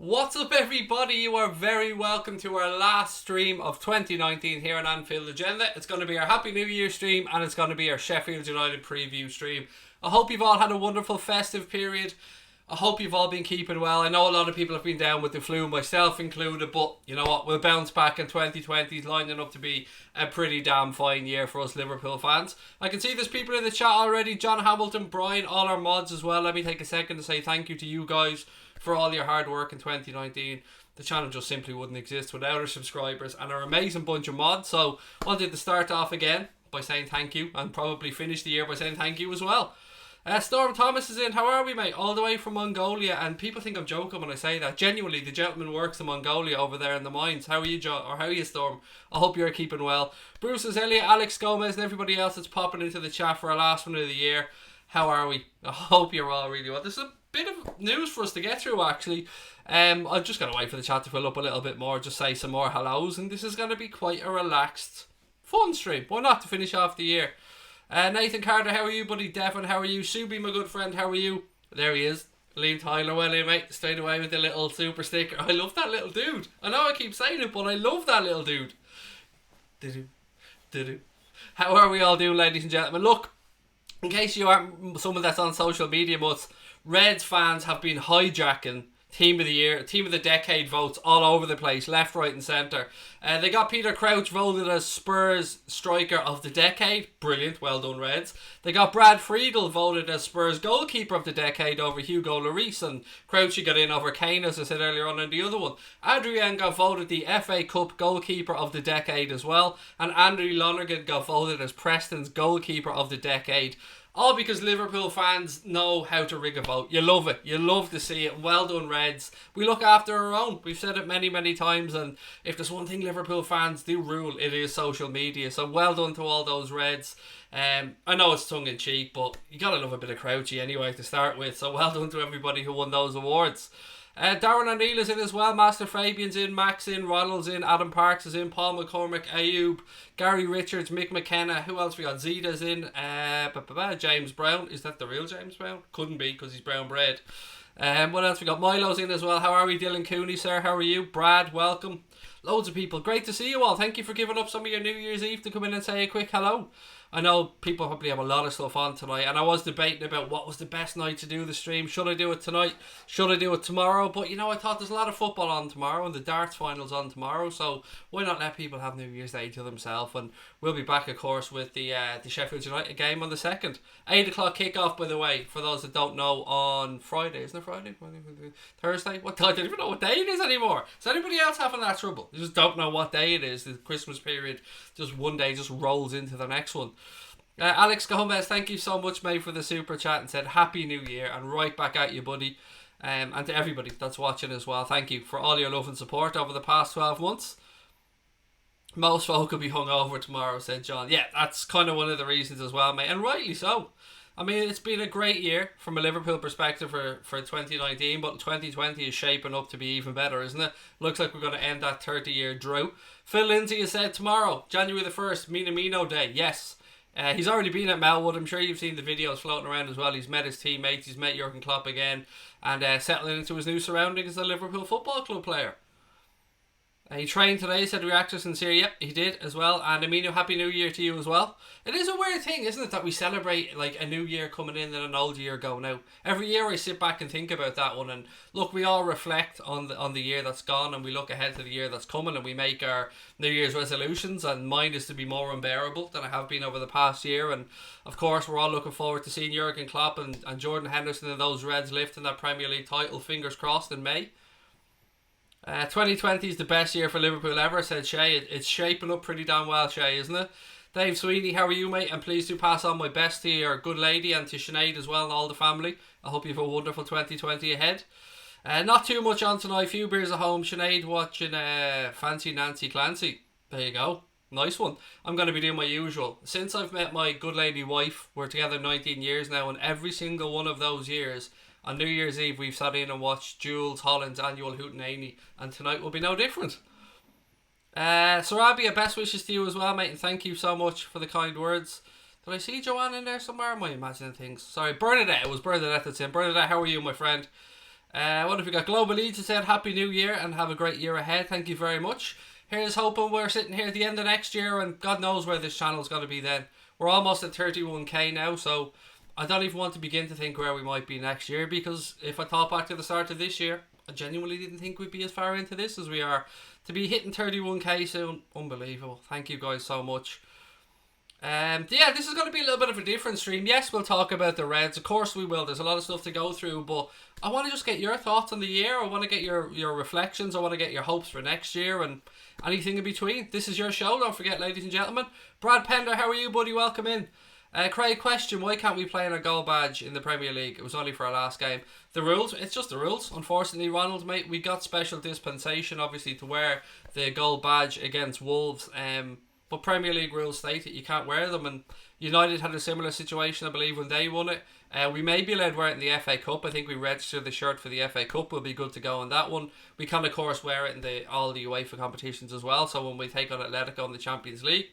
What's up, everybody? You are very welcome to our last stream of 2019 here on Anfield Agenda. It's going to be our Happy New Year stream, and it's going to be our Sheffield United preview stream. I hope you've all had a wonderful festive period. I hope you've all been keeping well. I know a lot of people have been down with the flu, myself included, but you know what? We'll bounce back in 2020. It's lining up to be a pretty damn fine year for us Liverpool fans. I can see there's people in the chat already. John Hamilton, Brian, all our mods as well. Let me take a second to say thank you to you guys for all your hard work in 2019. The channel just simply wouldn't exist without our subscribers and our amazing bunch of mods. So I wanted to start off again by saying thank you, and probably finish the year by saying thank you as well. Storm Thomas is in. How are we, mate? All the way from Mongolia. And people think I'm joking when I say that. Genuinely, the gentleman works in Mongolia over there in the mines. How are you, John? Or how are you, Storm? I hope you're keeping well. Bruce Elliot, Alex Gomez, and everybody else that's popping into the chat for our last one of the year. How are we? I hope you're all really well. There's a bit of news for us to get through, actually. I've just got to wait for the chat to fill up a little bit more, just say some more hellos, and this is going to be quite a relaxed, fun stream. Why not, to finish off the year? Nathan Carter, how are you, buddy? Devon, how are you? Subi, my good friend, how are you? There he is. Liam Tyler, well in, mate. Straight away with the little super sticker. I love that little dude. I know I keep saying it, but I love that little dude. Doo-doo. How are we all doing, ladies and gentlemen? Look, in case you aren't someone that's on social media much, Reds fans have been hijacking Team of the Year, Team of the Decade votes all over the place, left, right and centre. They got Peter Crouch voted as Spurs Striker of the Decade. Brilliant, well done, Reds. They got Brad Friedel voted as Spurs Goalkeeper of the Decade over Hugo Lloris, and Crouchy got in over Kane, as I said earlier on in the other one. Adrian got voted the FA Cup Goalkeeper of the Decade as well, and Andrew Lonergan got voted as Preston's Goalkeeper of the Decade. All because Liverpool fans know how to rig a vote. You love it. You love to see it. Well done, Reds. We look after our own. We've said it many, many times, and if there's one thing Liverpool fans do rule, it is social media. So well done to all those Reds. I know it's tongue-in-cheek, but you gotta love a bit of Crouchy anyway to start with. So well done to everybody who won those awards. Darren O'Neill is in as well. Master Fabian's in. Max in. Ronald's in. Adam Parks is in. Paul McCormick. Ayub. Gary Richards. Mick McKenna. Who else we got? Zita's in. James Brown. Is that the real James Brown? Couldn't be, because he's brown bread. What else we got? Milo's in as well. How are we? Dylan Cooney, sir. How are you? Brad, welcome. Loads of people. Great to see you all. Thank you for giving up some of your New Year's Eve to come in and say a quick hello. I know people probably have a lot of stuff on tonight, and I was debating about what was the best night to do the stream. Should I do it tonight? Should I do it tomorrow? But you know, I thought there's a lot of football on tomorrow, and the darts finals on tomorrow, so why not let people have New Year's Day to themselves? And we'll be back, of course, with the Sheffield United game on the 2nd. 8 o'clock kickoff, by the way, for those that don't know, on Friday. Isn't it Friday? Thursday? What? I don't even know what day it is anymore. Is anybody else having that trouble? You just don't know what day it is. The Christmas period, just one day just rolls into the next one. Alex Gomez, thank you so much, mate, for the super chat, and said Happy New Year, and right back at you, buddy. And to everybody that's watching as well, thank you for all your love and support over the past 12 months. Most folk will be hungover tomorrow, said John. Yeah, that's kind of one of the reasons as well, mate, and rightly so. I mean, it's been a great year from a Liverpool perspective for 2019, but 2020 is shaping up to be even better, isn't it? Looks like we're going to end that 30-year drought. Phil Lindsay has said tomorrow, January the 1st, Minamino Day. Yes. He's already been at Melwood. I'm sure you've seen the videos floating around as well. He's met his teammates. He's met Jurgen Klopp again, and settling into his new surroundings as a Liverpool Football Club player. He trained today, said reactor sincere. Yep, he did as well. And Amino, Happy New Year to you as well. It is a weird thing, isn't it, that we celebrate like a new year coming in and an old year going out. Every year I sit back and think about that one, and look, we all reflect on the year that's gone, and we look ahead to the year that's coming, and we make our New Year's resolutions, and mine is to be more unbearable than I have been over the past year. And of course we're all looking forward to seeing Jurgen Klopp and Jordan Henderson and those Reds lifting that Premier League title, fingers crossed, in May. 2020 is the best year for Liverpool ever, said Shay. It's shaping up pretty damn well, Shay, isn't it? Dave Sweeney, how are you, mate? And please do pass on my best to your good lady and to Sinead as well and all the family. I hope you have a wonderful 2020 ahead. Not too much on tonight. Few beers at home. Sinead watching Fancy Nancy Clancy. There you go. Nice one. I'm going to be doing my usual. Since I've met my good lady wife, we're together 19 years now, and every single one of those years, on New Year's Eve, we've sat in and watched Jules Holland's annual Hootenanny, and tonight will be no different. Sarabia, best wishes to you as well, mate, and thank you so much for the kind words. Did I see Joanne in there somewhere? Am I imagining things? Sorry, Bernadette. It was Bernadette that's in. Bernadette, how are you, my friend? What have we got? Global Leeds said Happy New Year and have a great year ahead. Thank you very much. Here's hoping we're sitting here at the end of next year and God knows where this channel's going to be then. We're almost at 31k now, so I don't even want to begin to think where we might be next year, because if I thought back to the start of this year, I genuinely didn't think we'd be as far into this as we are. To be hitting 31k soon, unbelievable. Thank you guys so much. Yeah, this is going to be a little bit of a different stream. Yes, we'll talk about the Reds. Of course we will. There's a lot of stuff to go through, but I want to just get your thoughts on the year. I want to get your reflections. I want to get your hopes for next year and anything in between. This is your show. Don't forget, ladies and gentlemen. Brad Pender, how are you, buddy? Welcome in. Craig, question, why can't we play in a gold badge in the Premier League? It was only for our last game. The rules, it's just the rules. Unfortunately, Ronald, mate, we got special dispensation, obviously, to wear the gold badge against Wolves. But Premier League rules state that you can't wear them, and United had a similar situation, I believe, when they won it. We may be allowed to wear it in the FA Cup. I think we registered the shirt for the FA Cup. We'll be good to go on that one. We can, of course, wear it in all the UEFA competitions as well. So when we take on Atletico in the Champions League,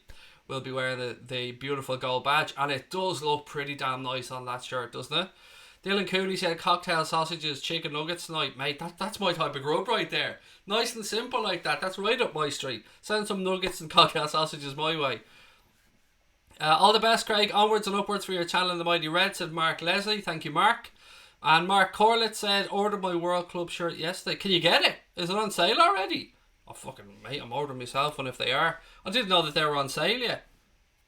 we'll be wearing the beautiful gold badge. And it does look pretty damn nice on that shirt, doesn't it? Dylan Cooley said cocktail sausages, chicken nuggets tonight. Mate, that's my type of grub right there. Nice and simple like that. That's right up my street. Send some nuggets and cocktail sausages my way. All the best, Craig. Onwards and upwards for your channel in the Mighty Red, said Mark Leslie. Thank you, Mark. And Mark Corlett said, ordered my World Club shirt yesterday. Can you get it? Is it on sale already? Oh, fucking mate, I'm ordering myself one if they are. I didn't know that they were on sale yet.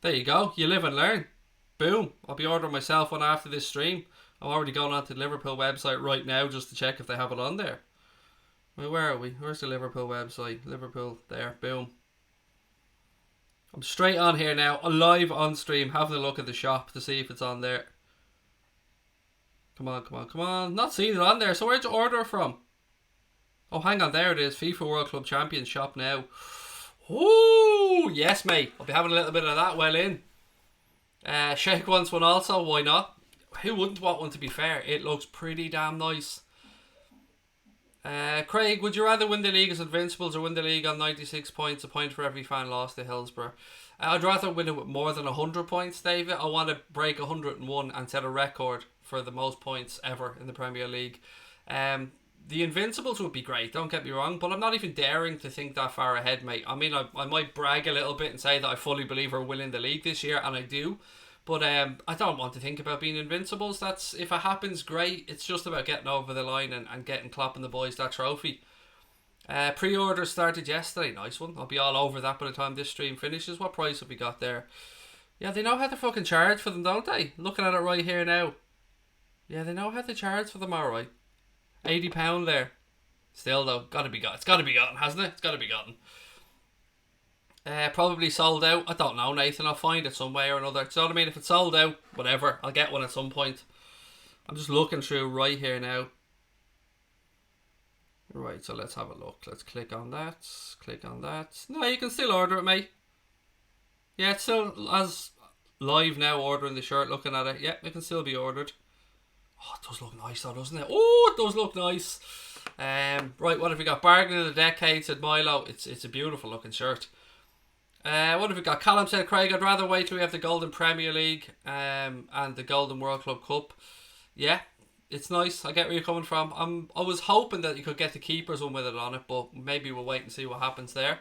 There you go. You live and learn. Boom. I'll be ordering myself one after this stream. I'm already going onto the Liverpool website right now just to check if they have it on there. Well, where are we? Where's the Liverpool website? Liverpool, there. Boom. I'm straight on here now, live on stream, having a look at the shop to see if it's on there. Come on, come on, come on. Not seeing it on there. So where'd you order it from? Oh, hang on. There it is. FIFA World Club Champions shop now. Ooh, yes, mate. I'll be having a little bit of that well in. Shake wants one also. Why not? Who wouldn't want one, to be fair? It looks pretty damn nice. Craig, would you rather win the league as Invincibles or win the league on 96 points, a point for every fan lost to Hillsborough? I'd rather win it with more than 100 points, David. I want to break 101 and set a record for the most points ever in the Premier League. The Invincibles would be great, don't get me wrong, but I'm not even daring to think that far ahead, mate. I mean, I might brag a little bit and say that I fully believe we're winning the league this year, and I do. But I don't want to think about being Invincibles. That's, if it happens, great. It's just about getting over the line and getting clapping the boys that trophy. Pre-order started yesterday. Nice one. I'll be all over that by the time this stream finishes. What price have we got there? Yeah, they know how to fucking charge for them, don't they? Looking at it right here now. Yeah, they know how to charge for them, alright. £80 there. Still though, gotta be got. It's gotta be gotten, hasn't it? It's gotta be gotten. Probably sold out. I don't know, Nathan. I'll find it some way or another. Do you know what I mean? If it's sold out, whatever. I'll get one at some point. I'm just looking through right here now. Right, so let's have a look. Let's click on that. Click on that. No, you can still order it, mate. Yeah, it's still as live now, ordering the shirt, looking at it. Yeah, it can still be ordered. Oh, it does look nice though, doesn't it? Oh, it does look nice. Right, what have we got? Bargain of the decade, said Milo. It's a beautiful looking shirt. What have we got? Callum said, Craig, I'd rather wait till we have the Golden Premier League and the Golden World Club Cup. Yeah, it's nice. I get where you're coming from. I was hoping that you could get the keepers one with it on it, but maybe we'll wait and see what happens there.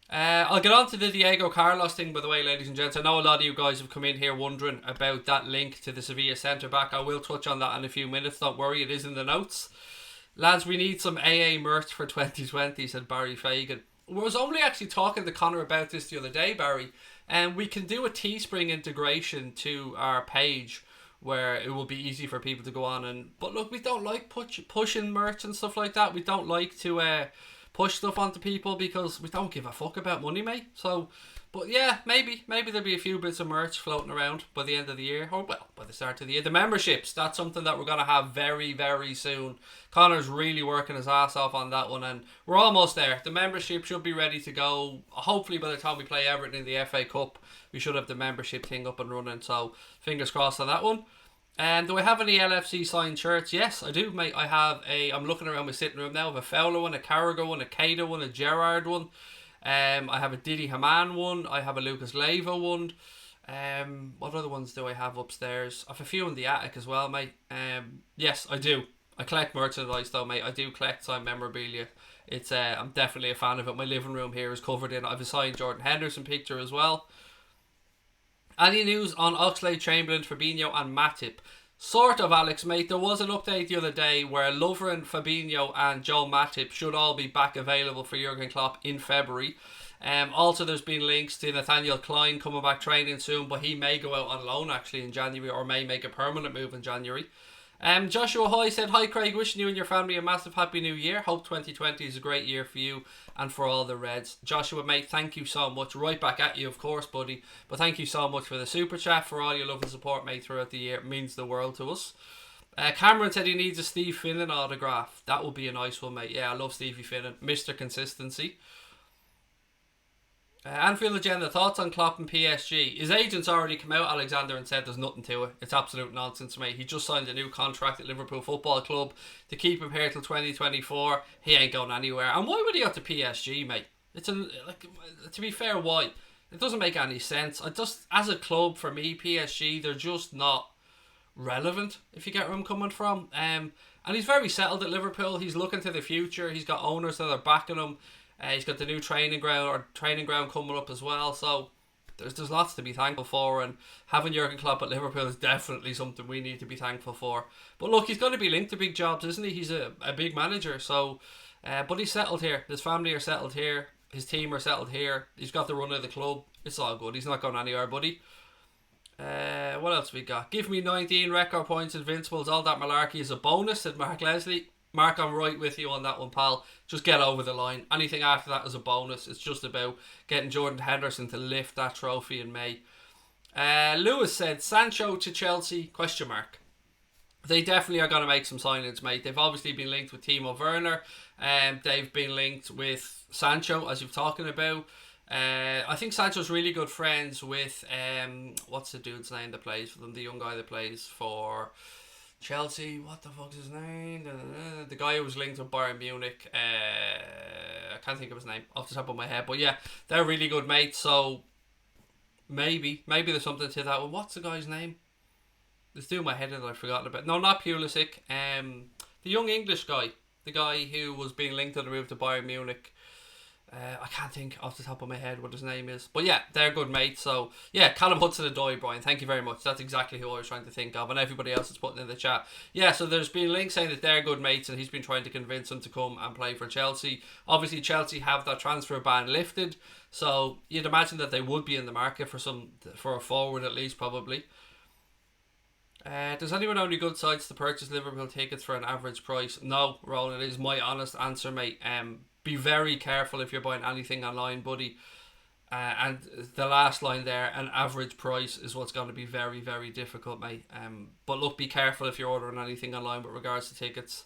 I'll get on to the Diego Carlos thing, by the way, ladies and gents. I know a lot of you guys have come in here wondering about that link to the Sevilla centre-back. I will touch on that in a few minutes. Don't worry, it is in the notes. Lads, we need some AA merch for 2020, said Barry Fagan. I was only actually talking to Connor about this the other day, Barry, and we can do a Teespring integration to our page where it will be easy for people to go on and... But look, we don't like pushing merch and stuff like that. We don't like to push stuff onto people because we don't give a fuck about money, mate. So, but yeah, maybe there'll be a few bits of merch floating around by the end of the year, or well, by the start of the year. The memberships, that's something that we're going to have very, very soon. Connor's really working his ass off on that one, and we're almost there. The membership should be ready to go. Hopefully by the time we play Everton in the FA Cup, we should have the membership thing up and running, so fingers crossed on that one. And do I have any LFC signed shirts? Yes, I do, mate. I have I'm looking around my sitting room now. I have a Fowler one, a Carragher one, a Keita one, a Gerrard one. I have a Didi Hamann one. I have a Lucas Leiva one. What other ones do I have upstairs? I have a few in the attic as well, mate. Yes, I do. I collect merchandise though, mate. I do collect signed memorabilia. It's I'm definitely a fan of it. My living room here is covered in. I've a signed Jordan Henderson picture as well. Any news on Oxlade, Chamberlain, Fabinho and Matip? Sort of, Alex, mate. There was an update the other day where Lovren, Fabinho and Joel Matip should all be back available for Jurgen Klopp in February. Also, there's been links to Nathaniel Klein coming back training soon, but he may go out on loan actually in January, or may make a permanent move in January. Joshua Hoy said, "Hi Craig, wishing you and your family a massive happy new year. Hope 2020 is a great year for you and for all the Reds." Joshua, mate, thank you so much. Right back at you, of course, buddy. But thank you so much for the super chat, for all your love and support, mate, throughout the year. It means the world to us. Cameron said he needs a Steve Finnan autograph. That would be a nice one, mate. Yeah, I love Stevie Finnan, Mr. Consistency. Anfield agenda, thoughts on Klopp and PSG? His agent's already come out, Alexander, and said there's nothing to it. It's absolute nonsense, mate. He just signed a new contract at Liverpool Football Club to keep him here till 2024. He ain't going anywhere. And why would he go to PSG, mate? To be fair, why? It doesn't make any sense. As a club, for me, PSG, they're just not relevant, if you get where I'm coming from. And he's very settled at Liverpool. He's looking to the future. He's got owners that are backing him. He's got the new training ground coming up as well. So there's lots to be thankful for, and having Jurgen Klopp at Liverpool is definitely something we need to be thankful for. But look, he's going to be linked to big jobs, isn't he? He's a big manager, so but he's settled here. His family are settled here. His team are settled here. He's got the run of the club. It's all good. He's not going anywhere, buddy. What else we got? Give me 19 record points, Invincibles. All that malarkey is a bonus, said Mark Leslie. Mark, I'm right with you on that one, pal. Just get over the line. Anything after that is a bonus. It's just about getting Jordan Henderson to lift that trophy in May. Lewis said, Sancho to Chelsea, ? They definitely are going to make some signings, mate. They've obviously been linked with Timo Werner. They've been linked with Sancho, as you've talking about. I think Sancho's really good friends with, what's the dude's name that plays for them? The young guy that plays for Chelsea, what the fuck's his name? The guy who was linked with Bayern Munich. I can't think of his name off the top of my head, but yeah, they're really good mates. So maybe there's something to that. Well, what's the guy's name? It's doing my head in that I've forgotten about. No, not Pulisic. The young English guy, the guy who was being linked to the move to Bayern Munich. I can't think off the top of my head what his name is, but yeah, they're good mates. So yeah, Callum Hudson-Odoi, Brian, thank you very much. That's exactly who I was trying to think of, and everybody else is putting in the chat. Yeah, so there's been links saying that they're good mates, and he's been trying to convince them to come and play for Chelsea. Obviously, Chelsea have that transfer ban lifted, so you'd imagine that they would be in the market for a forward at least, probably. Does anyone know any good sites to purchase Liverpool tickets for an average price? No, Roland, it is my honest answer, mate. Be very careful if you're buying anything online, buddy. And the last line there, an average price, is what's going to be very, very difficult, mate. But look, be careful if you're ordering anything online with regards to tickets.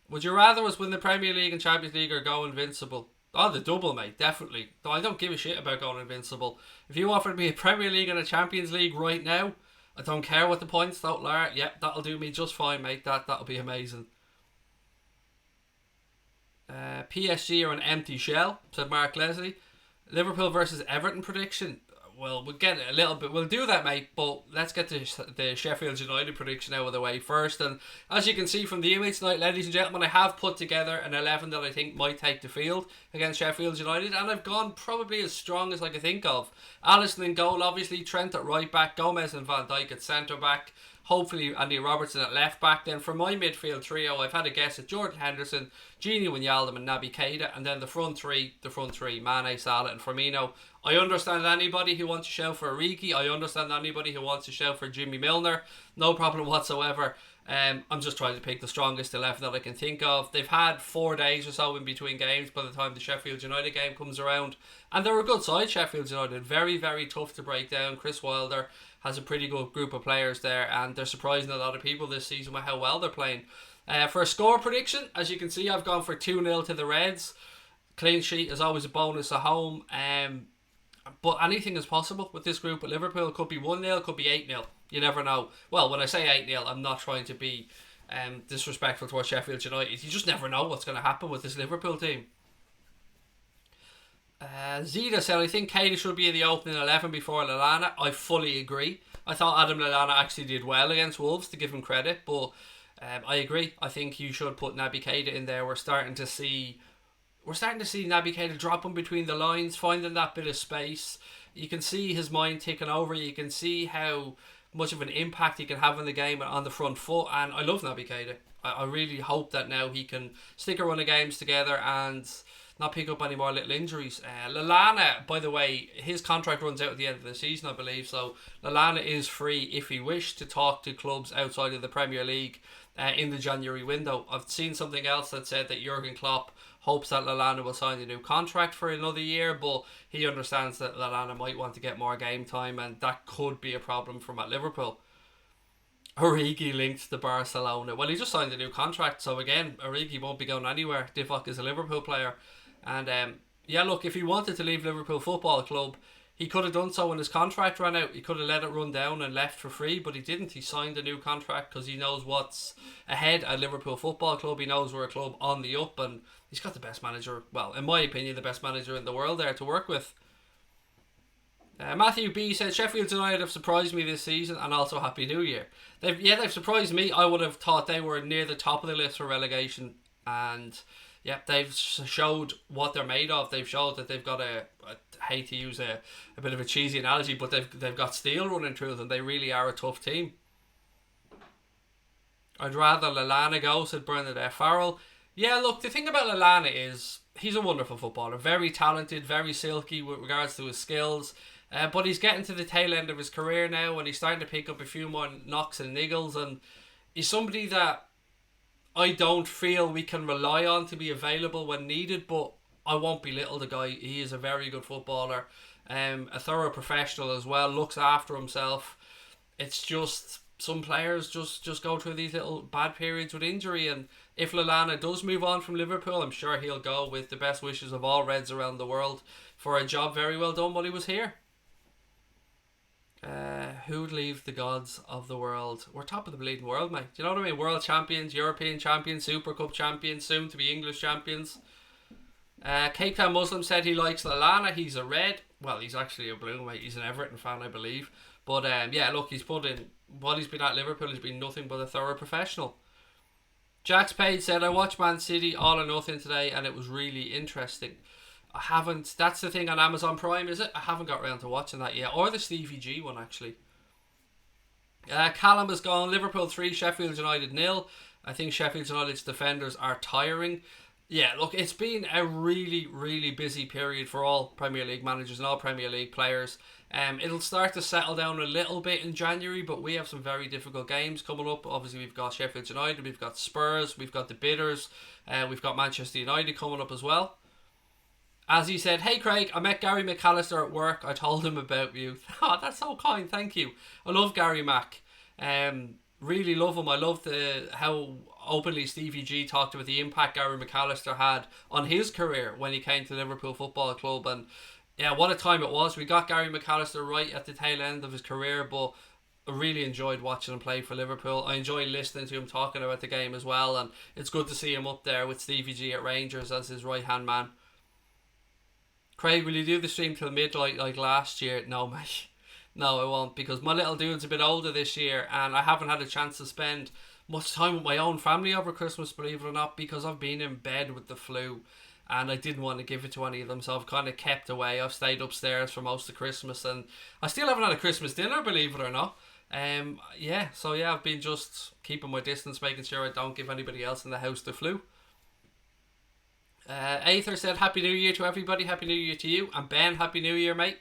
Would you rather us win the Premier League and Champions League or go invincible? Oh, the double, mate, definitely. No, I don't give a shit about going invincible. If you offered me a Premier League and a Champions League right now, I don't care what the points total are. Yep, that'll do me just fine, mate. That'll be amazing. PSG are an empty shell, said Mark Leslie. Liverpool versus Everton prediction. Well, we'll get a little bit. We'll do that, mate. But let's get the Sheffield United prediction out of the way first. And as you can see from the image tonight, ladies and gentlemen, I have put together an 11 that I think might take the field against Sheffield United, and I've gone probably as strong as I can think of. Alisson in goal, obviously. Trent at right back. Gomez and Van Dijk at centre back. Hopefully Andy Robertson at left back. Then for my midfield trio, I've had a guess at Jordan Henderson, Gini Wijnaldum and Naby Keita, and then the front three, Mane, Salah and Firmino. I understand anybody who wants to shout for Origi. I understand anybody who wants to shout for Jimmy Milner. No problem whatsoever. I'm just trying to pick the strongest 11 that I can think of. They've had 4 days or so in between games by the time the Sheffield United game comes around, and they're a good side, Sheffield United. Very, very tough to break down. Chris Wilder has a pretty good group of players there, and they're surprising a lot of people this season with how well they're playing. For a score prediction, as you can see, I've gone for 2-0 to the Reds. Clean sheet is always a bonus at home. But anything is possible with this group at Liverpool. It could be 1-0, could be 8-0. You never know. Well, when I say 8-0, I'm not trying to be disrespectful towards Sheffield United. You just never know what's going to happen with this Liverpool team. Zita said, I think Keita should be in the opening 11 before Lallana. I fully agree. I thought Adam Lallana actually did well against Wolves, to give him credit, but I agree. I think you should put Naby Keita in there. We're starting to see Naby Keita dropping between the lines, finding that bit of space. You can see his mind ticking over. You can see how much of an impact he can have in the game on the front foot. And I love Naby Keita. I really hope that now he can stick a run of games together and not pick up any more little injuries. Lallana, by the way, his contract runs out at the end of the season, I believe. So Lallana is free if he wished to talk to clubs outside of the Premier League in the January window. I've seen something else that said that Jurgen Klopp hopes that Lallana will sign a new contract for another year, but he understands that Lallana might want to get more game time, and that could be a problem for him at Liverpool. Origi linked to Barcelona. Well, he just signed a new contract, so again, Origi won't be going anywhere. Divock is a Liverpool player. And yeah, look, if he wanted to leave Liverpool Football Club, he could have done so when his contract ran out. He could have let it run down and left for free, but he didn't. He signed a new contract because he knows what's ahead at Liverpool Football Club. He knows we're a club on the up, and he's got the best manager, well, in my opinion, the best manager in the world there to work with. Matthew B said Sheffield United have surprised me this season, and also Happy New Year. They've surprised me. I would have thought they were near the top of the list for relegation, and yeah, they've showed what they're made of. They've showed that they've got I hate to use a bit of a cheesy analogy, but they've got steel running through them. They really are a tough team. I'd rather Lallana go, said Bernadette Farrell. Yeah, look, the thing about Lallana is he's a wonderful footballer, very talented, very silky with regards to his skills. But he's getting to the tail end of his career now, and he's starting to pick up a few more knocks and niggles, and he's somebody that I don't feel we can rely on to be available when needed, but I won't belittle the guy. He is a very good footballer, a thorough professional as well, looks after himself. It's just some players just go through these little bad periods with injury, and if Lallana does move on from Liverpool, I'm sure he'll go with the best wishes of all Reds around the world for a job very well done while he was here. Who'd leave the gods of the world? We're top of the bleeding world, mate. Do you know what I mean? World champions, European champions, Super Cup champions, soon to be English champions. Cape Town Muslim said he likes Lallana. He's a red. Well, he's actually a blue, mate. He's an Everton fan, I believe. But yeah, look, he's put in, while he's been at Liverpool, he's been nothing but a thorough professional. Jax Page said, I watched Man City All or Nothing today, and it was really interesting. I haven't, that's the thing on Amazon Prime, is it? I haven't got around to watching that yet. Or the Stevie G one, actually. Callum has gone, Liverpool 3, Sheffield United 0. I think Sheffield United's defenders are tiring. Yeah, look, it's been a really, really busy period for all Premier League managers and all Premier League players. It'll start to settle down a little bit in January, but we have some very difficult games coming up. Obviously, we've got Sheffield United, we've got Spurs, we've got the Bitters, we've got Manchester United coming up as well. As he said, hey Craig, I met Gary McAllister at work. I told him about you. Oh, that's so kind, thank you. I love Gary Mac. Really love him. I love how openly Stevie G talked about the impact Gary McAllister had on his career when he came to Liverpool Football Club. And yeah, what a time it was. We got Gary McAllister right at the tail end of his career, but I really enjoyed watching him play for Liverpool. I enjoy listening to him talking about the game as well, and it's good to see him up there with Stevie G at Rangers as his right hand man. Craig, will you do the stream till midnight like last year? No, mate. No, I won't, because my little dude's a bit older this year, and I haven't had a chance to spend much time with my own family over Christmas, believe it or not, because I've been in bed with the flu, and I didn't want to give it to any of them, so I've kind of kept away. I've stayed upstairs for most of Christmas, and I still haven't had a Christmas dinner, believe it or not. I've been just keeping my distance, making sure I don't give anybody else in the house the flu. Aether said Happy New Year to everybody. Happy New Year to you. And Ben, Happy New Year, mate.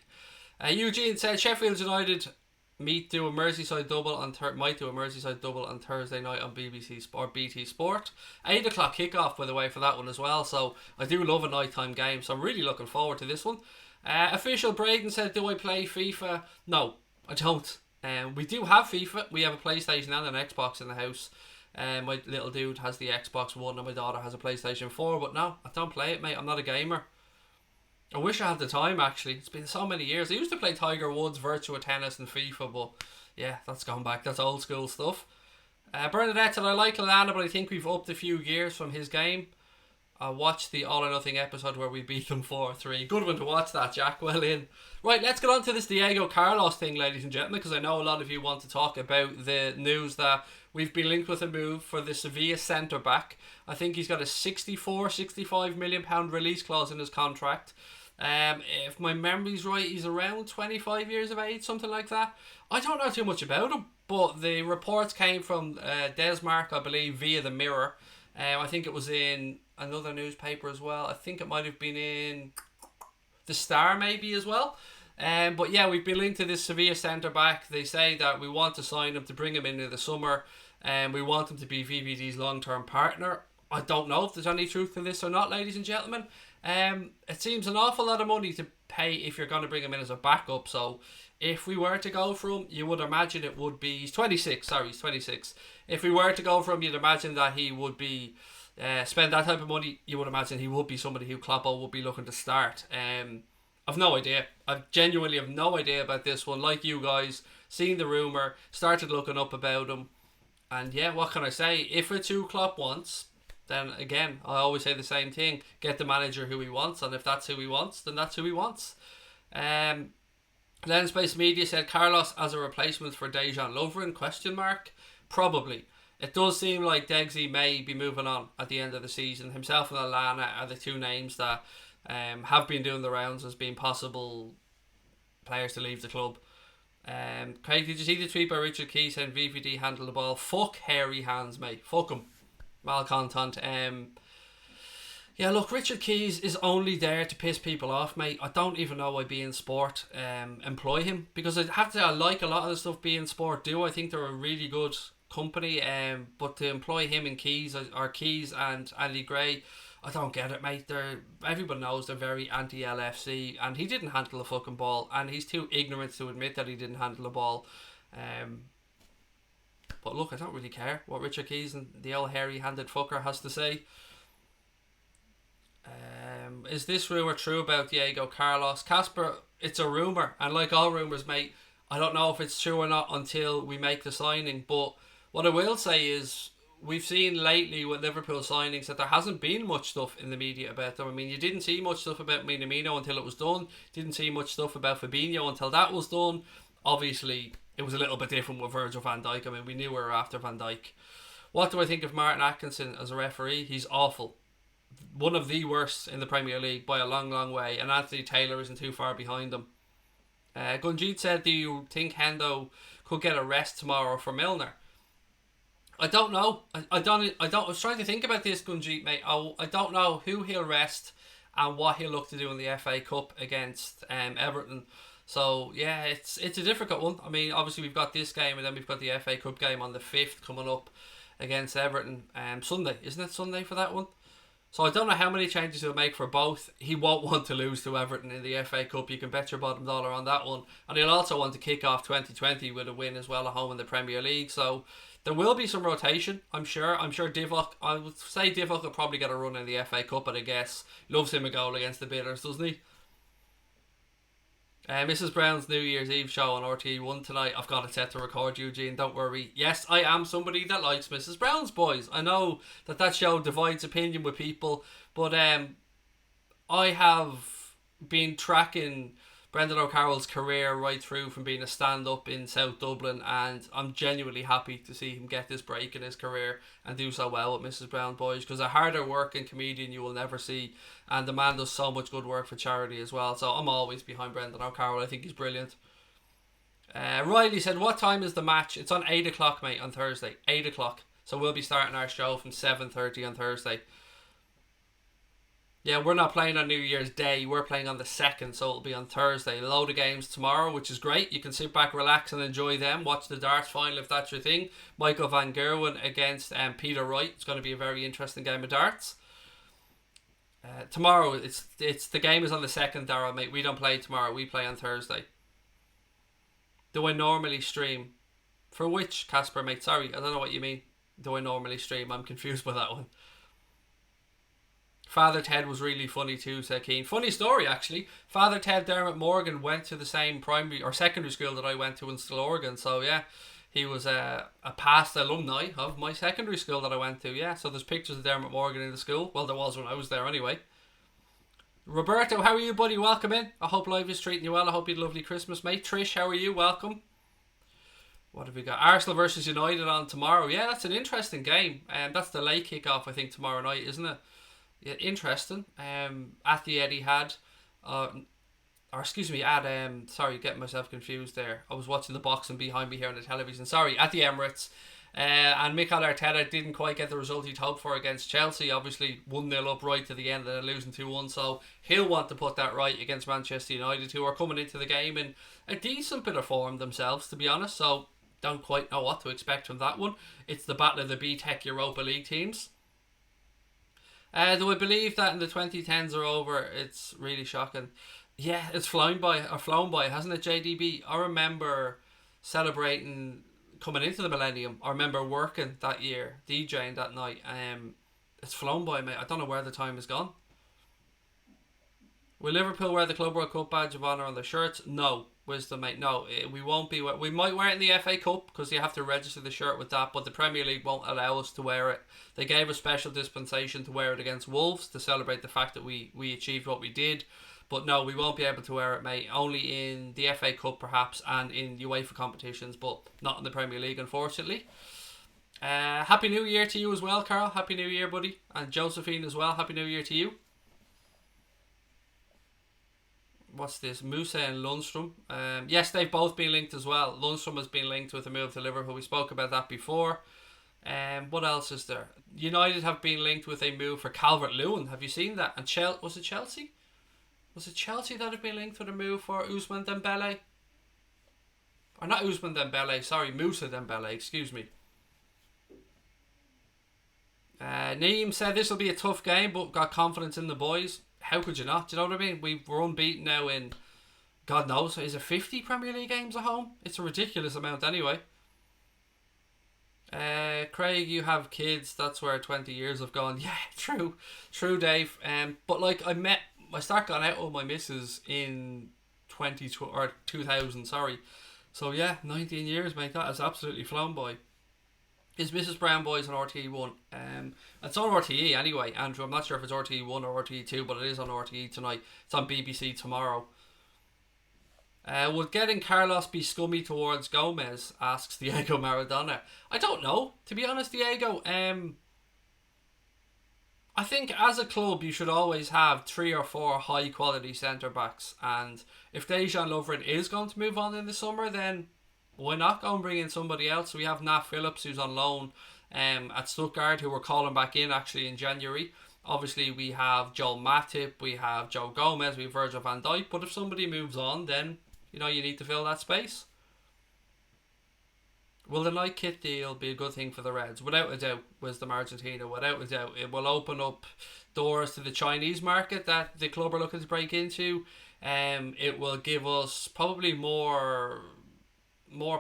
Eugene said Sheffield United might do a Merseyside double on Thursday night on BBC Sport, BT Sport. 8 o'clock kickoff, by the way, for that one as well. So I do love a nighttime game, so I'm really looking forward to this one. Official Braden said, do I play FIFA? No, I don't. We do have FIFA. We have a PlayStation and an Xbox in the house. My little dude has the Xbox One and my daughter has a PlayStation 4, but no, I don't play it, mate. I'm not a gamer. I wish I had the time, actually. It's been so many years. I used to play Tiger Woods, Virtua Tennis and FIFA, but yeah, that's gone back. That's old school stuff. Bernadette said, I like Lallana, but I think we've upped a few gears from his game. I watched the All or Nothing episode where we beat them 4-3. Good one to watch that, Jack. Well in. Right, let's get on to this Diego Carlos thing, ladies and gentlemen, because I know a lot of you want to talk about the news that we've been linked with a move for the Sevilla centre-back. I think he's got a 65 million pound release clause in his contract. If my memory's right, he's around 25 years of age, something like that. I don't know too much about him, but the reports came from Desmark, I believe, via the Mirror. I think it was in another newspaper as well. I think it might have been in the Star maybe as well. But yeah, we've been linked to this Sevilla centre-back. They say that we want to sign him to bring him into the summer, and we want him to be VVD's long-term partner. I don't know if there's any truth to this or not, ladies and gentlemen. It seems an awful lot of money to pay if you're going to bring him in as a backup. So if we were to go for him, you would imagine it would be... He's 26. If we were to go for him, you'd imagine that he would be... spend that type of money, you would imagine he would be somebody who Kloppo would be looking to start. I've no idea. I genuinely have no idea about this one. Like you guys, seen the rumour, started looking up about him. And yeah, what can I say? If it's who Klopp wants... then again, I always say the same thing. Get the manager who he wants, and if that's who he wants, then that's who he wants. Lens-based media said Carlos as a replacement for Dejan Lovren, ? Probably. It does seem like Degsy may be moving on at the end of the season. Himself and Alana are the two names that have been doing the rounds as being possible players to leave the club. Craig, did you see the tweet by Richard Key saying VVD handled the ball? Fuck hairy hands, mate. Fuck him. Malcontent. Yeah, look, Richard Keys is only there to piss people off, mate. I don't even know why beIN Sport employ him, because I have to say I like a lot of the stuff beIN Sport do. I think they're a really good company, but to employ him and Keys and Andy Gray, I don't get it, mate. Everyone knows they're very anti-LFC, and he didn't handle the fucking ball, and he's too ignorant to admit that he didn't handle the ball. But look, I don't really care what Richard Keys and the old hairy-handed fucker has to say. Is this rumour true about Diego Carlos? Casper, it's a rumour, and like all rumours, mate, I don't know if it's true or not until we make the signing. But what I will say is, we've seen lately with Liverpool signings that there hasn't been much stuff in the media about them. I mean, you didn't see much stuff about Minamino until it was done. Didn't see much stuff about Firmino until that was done. Obviously, it was a little bit different with Virgil van Dijk. I mean, we knew we were after Van Dijk. What do I think of Martin Atkinson as a referee? He's awful. One of the worst in the Premier League by a long, long way. And Anthony Taylor isn't too far behind him. Gunjeet said, do you think Hendo could get a rest tomorrow for Milner? I don't know. I was trying to think about this, Gunjeet, mate. I don't know who he'll rest and what he'll look to do in the FA Cup against Everton. So yeah, it's a difficult one. I mean, obviously we've got this game, and then we've got the FA Cup game on the 5th coming up against Everton. Sunday, isn't it Sunday for that one? So I don't know how many changes he'll make for both. He won't want to lose to Everton in the FA Cup. You can bet your bottom dollar on that one. And he'll also want to kick off 2020 with a win as well at home in the Premier League. So there will be some rotation, I'm sure. I'm sure Divock, I would say Divock will probably get a run in the FA Cup, but I guess loves him a goal against the Bitters, doesn't he? Mrs. Brown's New Year's Eve show on RTE1 tonight. I've got it set to record, Eugene, don't worry. Yes, I am somebody that likes Mrs. Brown's boys. I know that show divides opinion with people, but I have been tracking Brendan O'Carroll's career right through from being a stand-up in South Dublin, and I'm genuinely happy to see him get this break in his career and do so well with Mrs. Brown Boys, because a harder working comedian you will never see, and the man does so much good work for charity as well. So I'm always behind Brendan O'Carroll. I think he's brilliant. Riley said, what time is the match? It's on 8 o'clock, mate, on Thursday. 8 o'clock. So we'll be starting our show from 7:30 on Thursday. Yeah, we're not playing on New Year's Day. We're playing on the 2nd, so it'll be on Thursday. A load of games tomorrow, which is great. You can sit back, relax, and enjoy them. Watch the darts final if that's your thing. Michael van Gerwen against Peter Wright. It's going to be a very interesting game of darts. Tomorrow, it's the game is on the 2nd, Darryl, mate. We don't play tomorrow. We play on Thursday. Do I normally stream? For which, Casper, mate? Sorry, I don't know what you mean. Do I normally stream? I'm confused by that one. Father Ted was really funny too, said Keane. Funny story, actually. Father Ted Dermot Morgan went to the same primary or secondary school that I went to in Stillorgan. So yeah, He was a past alumni of my secondary school that I went to. Yeah, so there's pictures of Dermot Morgan in the school. Well, there was when I was there anyway. Roberto, how are you, buddy? Welcome in. I hope life is treating you well. I hope you had a lovely Christmas, mate. Trish, how are you? Welcome. What have we got? Arsenal versus United on tomorrow. Yeah, that's an interesting game. That's the late kick-off, I think, tomorrow night, isn't it? Yeah, interesting. At the Etihad, or excuse me, at sorry, getting myself confused there. I was watching the boxing behind me here on the television. Sorry, at the Emirates. And Mikel Arteta didn't quite get the result he'd hoped for against Chelsea. Obviously 1-0 up right to the end and then losing 2-1. So he'll want to put that right against Manchester United, who are coming into the game in a decent bit of form themselves, to be honest. So don't quite know what to expect from that one. It's the battle of the B-Tech Europa League teams. Do I believe that in the 2010s are over? It's really shocking. Yeah, it's flown by, hasn't it, JDB? I remember celebrating coming into the millennium. I remember working that year, DJing that night. It's flown by, mate. I don't know where the time has gone. Will Liverpool wear the Club World Cup badge of honour on their shirts? No. Wisdom, mate. No, we won't be. We might wear it in the FA Cup because you have to register the shirt with that, but the Premier League won't allow us to wear it. They gave a special dispensation to wear it against Wolves to celebrate the fact that we achieved what we did. But no, we won't be able to wear it, mate. Only in the FA Cup, perhaps, and in UEFA competitions, but not in the Premier League, unfortunately. Happy New Year to you as well, Carl. Happy New Year, buddy. And Josephine as well. Happy New Year to you. What's this? Musa and Lundstrom. Yes, they've both been linked as well. Lundstrom has been linked with a move to Liverpool. We spoke about that before. What else is there? United have been linked with a move for Calvert-Lewin. Have you seen that? And was it Chelsea? Was it Chelsea that have been linked with a move for Ousmane Dembele? Or not Ousmane Dembele, sorry, Moussa Dembele, excuse me. Naeem said this will be a tough game, but got confidence in the boys. How could you not? Do you know what I mean? We're unbeaten now in, God knows, is it 50 Premier League games at home? It's a ridiculous amount anyway. Craig, you have kids, that's where 20 years have gone. Yeah, true, Dave. But like I started going out with my missus in 2000, sorry. So yeah, 19 years, mate. That has absolutely flown by. Is Mrs. Brown Boys on RTE 1? It's on RTE anyway, Andrew. I'm not sure if it's RTE 1 or RTE 2, but it is on RTE tonight. It's on BBC tomorrow. Would getting Carlos be scummy towards Gomez? Asks Diego Maradona. I don't know, to be honest, Diego. I think as a club you should always have 3 or 4 high quality centre backs, and if Dejan Lovren is going to move on in the summer, then why not go and bring in somebody else? We have Nat Phillips, who's on loan at Stuttgart, who we're calling back in actually in January. Obviously we have Joel Matip, we have Joe Gomez, we have Virgil van Dijk, but if somebody moves on, then you need to fill that space. Will the Nike kit deal be a good thing for the Reds? Without a doubt, Wisdom Argentina. Without a doubt. It will open up doors to the Chinese market that the club are looking to break into. It will give us probably more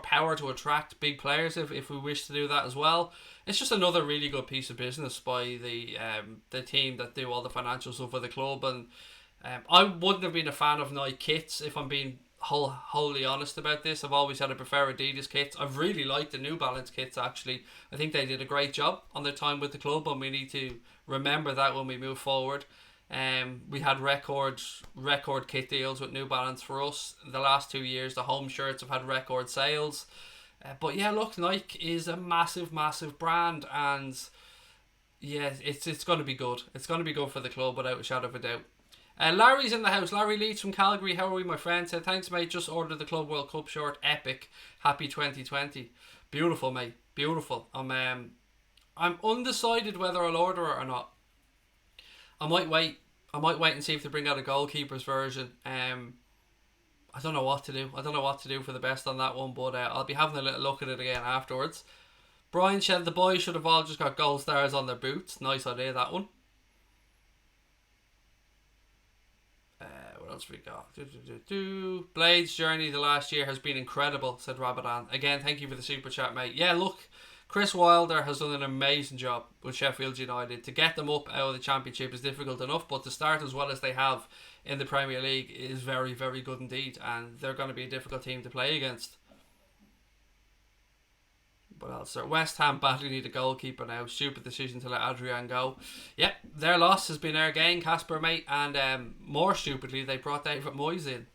power to attract big players if we wish to do that as well. It's just another really good piece of business by the team that do all the financial stuff for the club. And I wouldn't have been a fan of Nike kits if I'm being wholly honest about this. I've always had to prefer Adidas kits. I've really liked the New Balance kits actually. I think they did a great job on their time with the club, and we need to remember that when we move forward. We had record kit deals with New Balance for us. The last 2 years the home shirts have had record sales. But yeah, look, Nike is a massive brand, and yeah, it's going to be good. It's going to be good for the club without a shadow of a doubt. Larry's in the house. Larry Leeds from Calgary. How are we, my friend? Said, thanks, mate. Just ordered the Club World Cup shirt. Epic. Happy 2020. Beautiful, mate. Beautiful. I'm undecided whether I'll order it or not. I might wait and see if they bring out a goalkeeper's version. I don't know what to do. I don't know what to do for the best on that one, but I'll be having a little look at it again afterwards. Brian said the boys should have all just got gold stars on their boots. Nice idea, that one. What else we got? Blade's journey the last year has been incredible, said Rabadan. Again, thank you for the super chat, mate. Yeah, look, Chris Wilder has done an amazing job with Sheffield United. To get them up out of the Championship is difficult enough, but to start as well as they have in the Premier League is very, very good indeed, and they're going to be a difficult team to play against. What else? West Ham badly need a goalkeeper now. Stupid decision to let Adrian go. Yep, their loss has been our gain, Casper, mate. And more stupidly, they brought David Moyes in.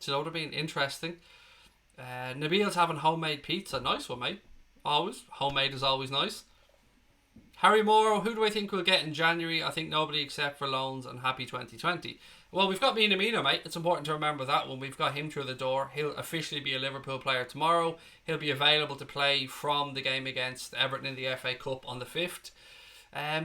So that would have been interesting. Nabil's having homemade pizza. Nice one, mate. Always. Homemade is always nice. Harry Morrow, who do I think we'll get in January? I think nobody except for loans, and happy 2020. Well, we've got Minamino, mate. It's important to remember that one. We've got him through the door. He'll officially be a Liverpool player tomorrow. He'll be available to play from the game against Everton in the FA Cup on the 5th.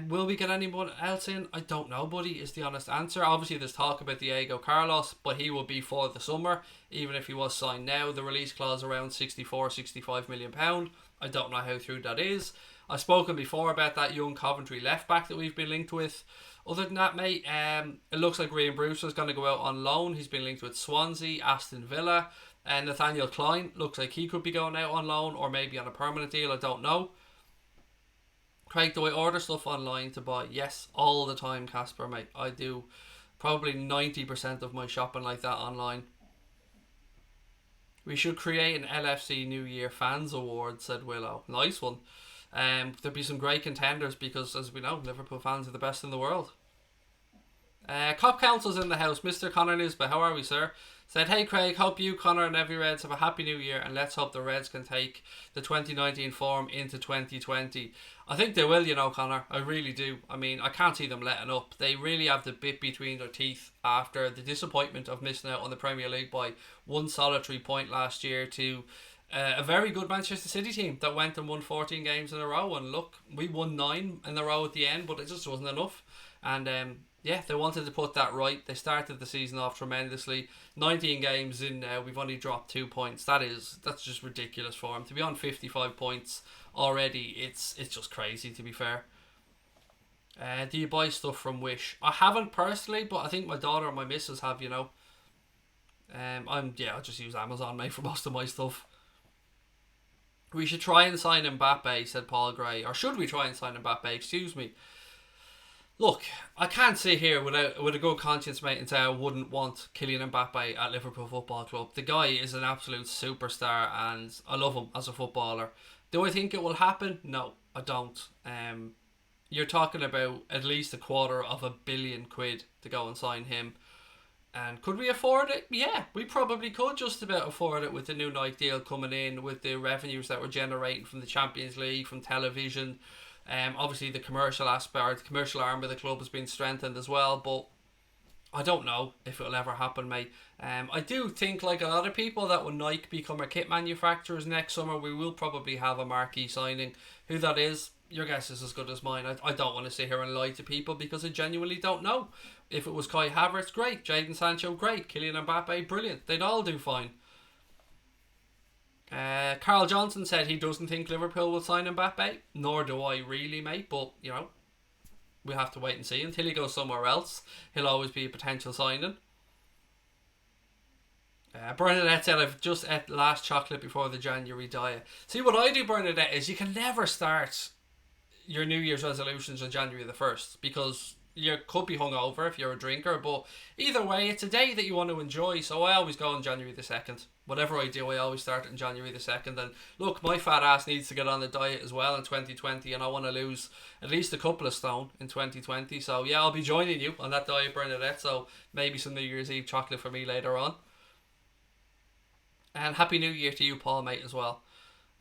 Will we get anyone else in? I don't know, buddy, is the honest answer. Obviously, there's talk about Diego Carlos, but he will be for the summer, even if he was signed now. The release clause around £65 million. I don't know how true that is. I've spoken before about that young Coventry left back that we've been linked with. Other than that, mate, it looks like Ryan Brewster's going to go out on loan. He's been linked with Swansea, Aston Villa, and Nathaniel Klein looks like he could be going out on loan or maybe on a permanent deal. I don't know. Craig, do I order stuff online to buy? Yes, all the time, Casper, mate. I do probably 90% of my shopping like that online. We should create an LFC New Year Fans Award, said Willow. Nice one. There'll be some great contenders because, as we know, Liverpool fans are the best in the world. Cop Council's in the house. Mr. Connor Nisbet, how are we, sir? Said, hey Craig, hope you, Connor, and every Reds have a happy new year, and let's hope the Reds can take the 2019 form into 2020. I think they will, you know, Connor. I really do. I mean, I can't see them letting up. They really have the bit between their teeth after the disappointment of missing out on the Premier League by one solitary point last year to a very good Manchester City team that went and won 14 games in a row. And look, we won 9 in a row at the end, but it just wasn't enough. And yeah, they wanted to put that right. They started the season off tremendously. 19 games in, we've only dropped 2 points. That's just ridiculous for them to be on 55 points already. It's just crazy, to be fair. Do you buy stuff from Wish? I haven't personally, but I think my daughter and my missus have. You know. I just use Amazon, mate, for most of my stuff. We should try and sign Mbappe, said Paul Gray. Or should we try and sign Mbappe? Excuse me. Look, I can't sit here with a good conscience, mate, and say I wouldn't want Kylian Mbappe at Liverpool Football Club. The guy is an absolute superstar and I love him as a footballer. Do I think it will happen? No, I don't. You're talking about at least £250 million to go and sign him. And could we afford it? Yeah, we probably could just about afford it with the new Nike deal coming in, with the revenues that we're generating from the Champions League, from television. Obviously the commercial aspect, the commercial arm of the club has been strengthened as well, but I don't know if it'll ever happen, mate. I do think, like a lot of people, that when Nike become our kit manufacturers next summer, we will probably have a marquee signing. Who that is, your guess is as good as mine. I don't want to sit here and lie to people because I genuinely don't know. If it was Kai Havertz, great. Jadon Sancho, great. Kylian Mbappe, brilliant. They'd all do fine. Carl Johnson said he doesn't think Liverpool will sign Mbappe. Nor do I really, mate. But, you know, we'll have to wait and see. Until he goes somewhere else, he'll always be a potential signing. Bernadette said, I've just ate the last chocolate before the January diet. See, what I do, Bernadette, is you can never start your New Year's resolutions on January the 1st because you could be hungover if you're a drinker, but either way, it's a day that you want to enjoy, so I always go on January the 2nd. Whatever I do, I always start on January the 2nd, and look, my fat ass needs to get on the diet as well in 2020, and I want to lose at least a couple of stone in 2020, so yeah, I'll be joining you on that diet, Bernadette, so maybe some New Year's Eve chocolate for me later on. And Happy New Year to you, Paul, mate, as well.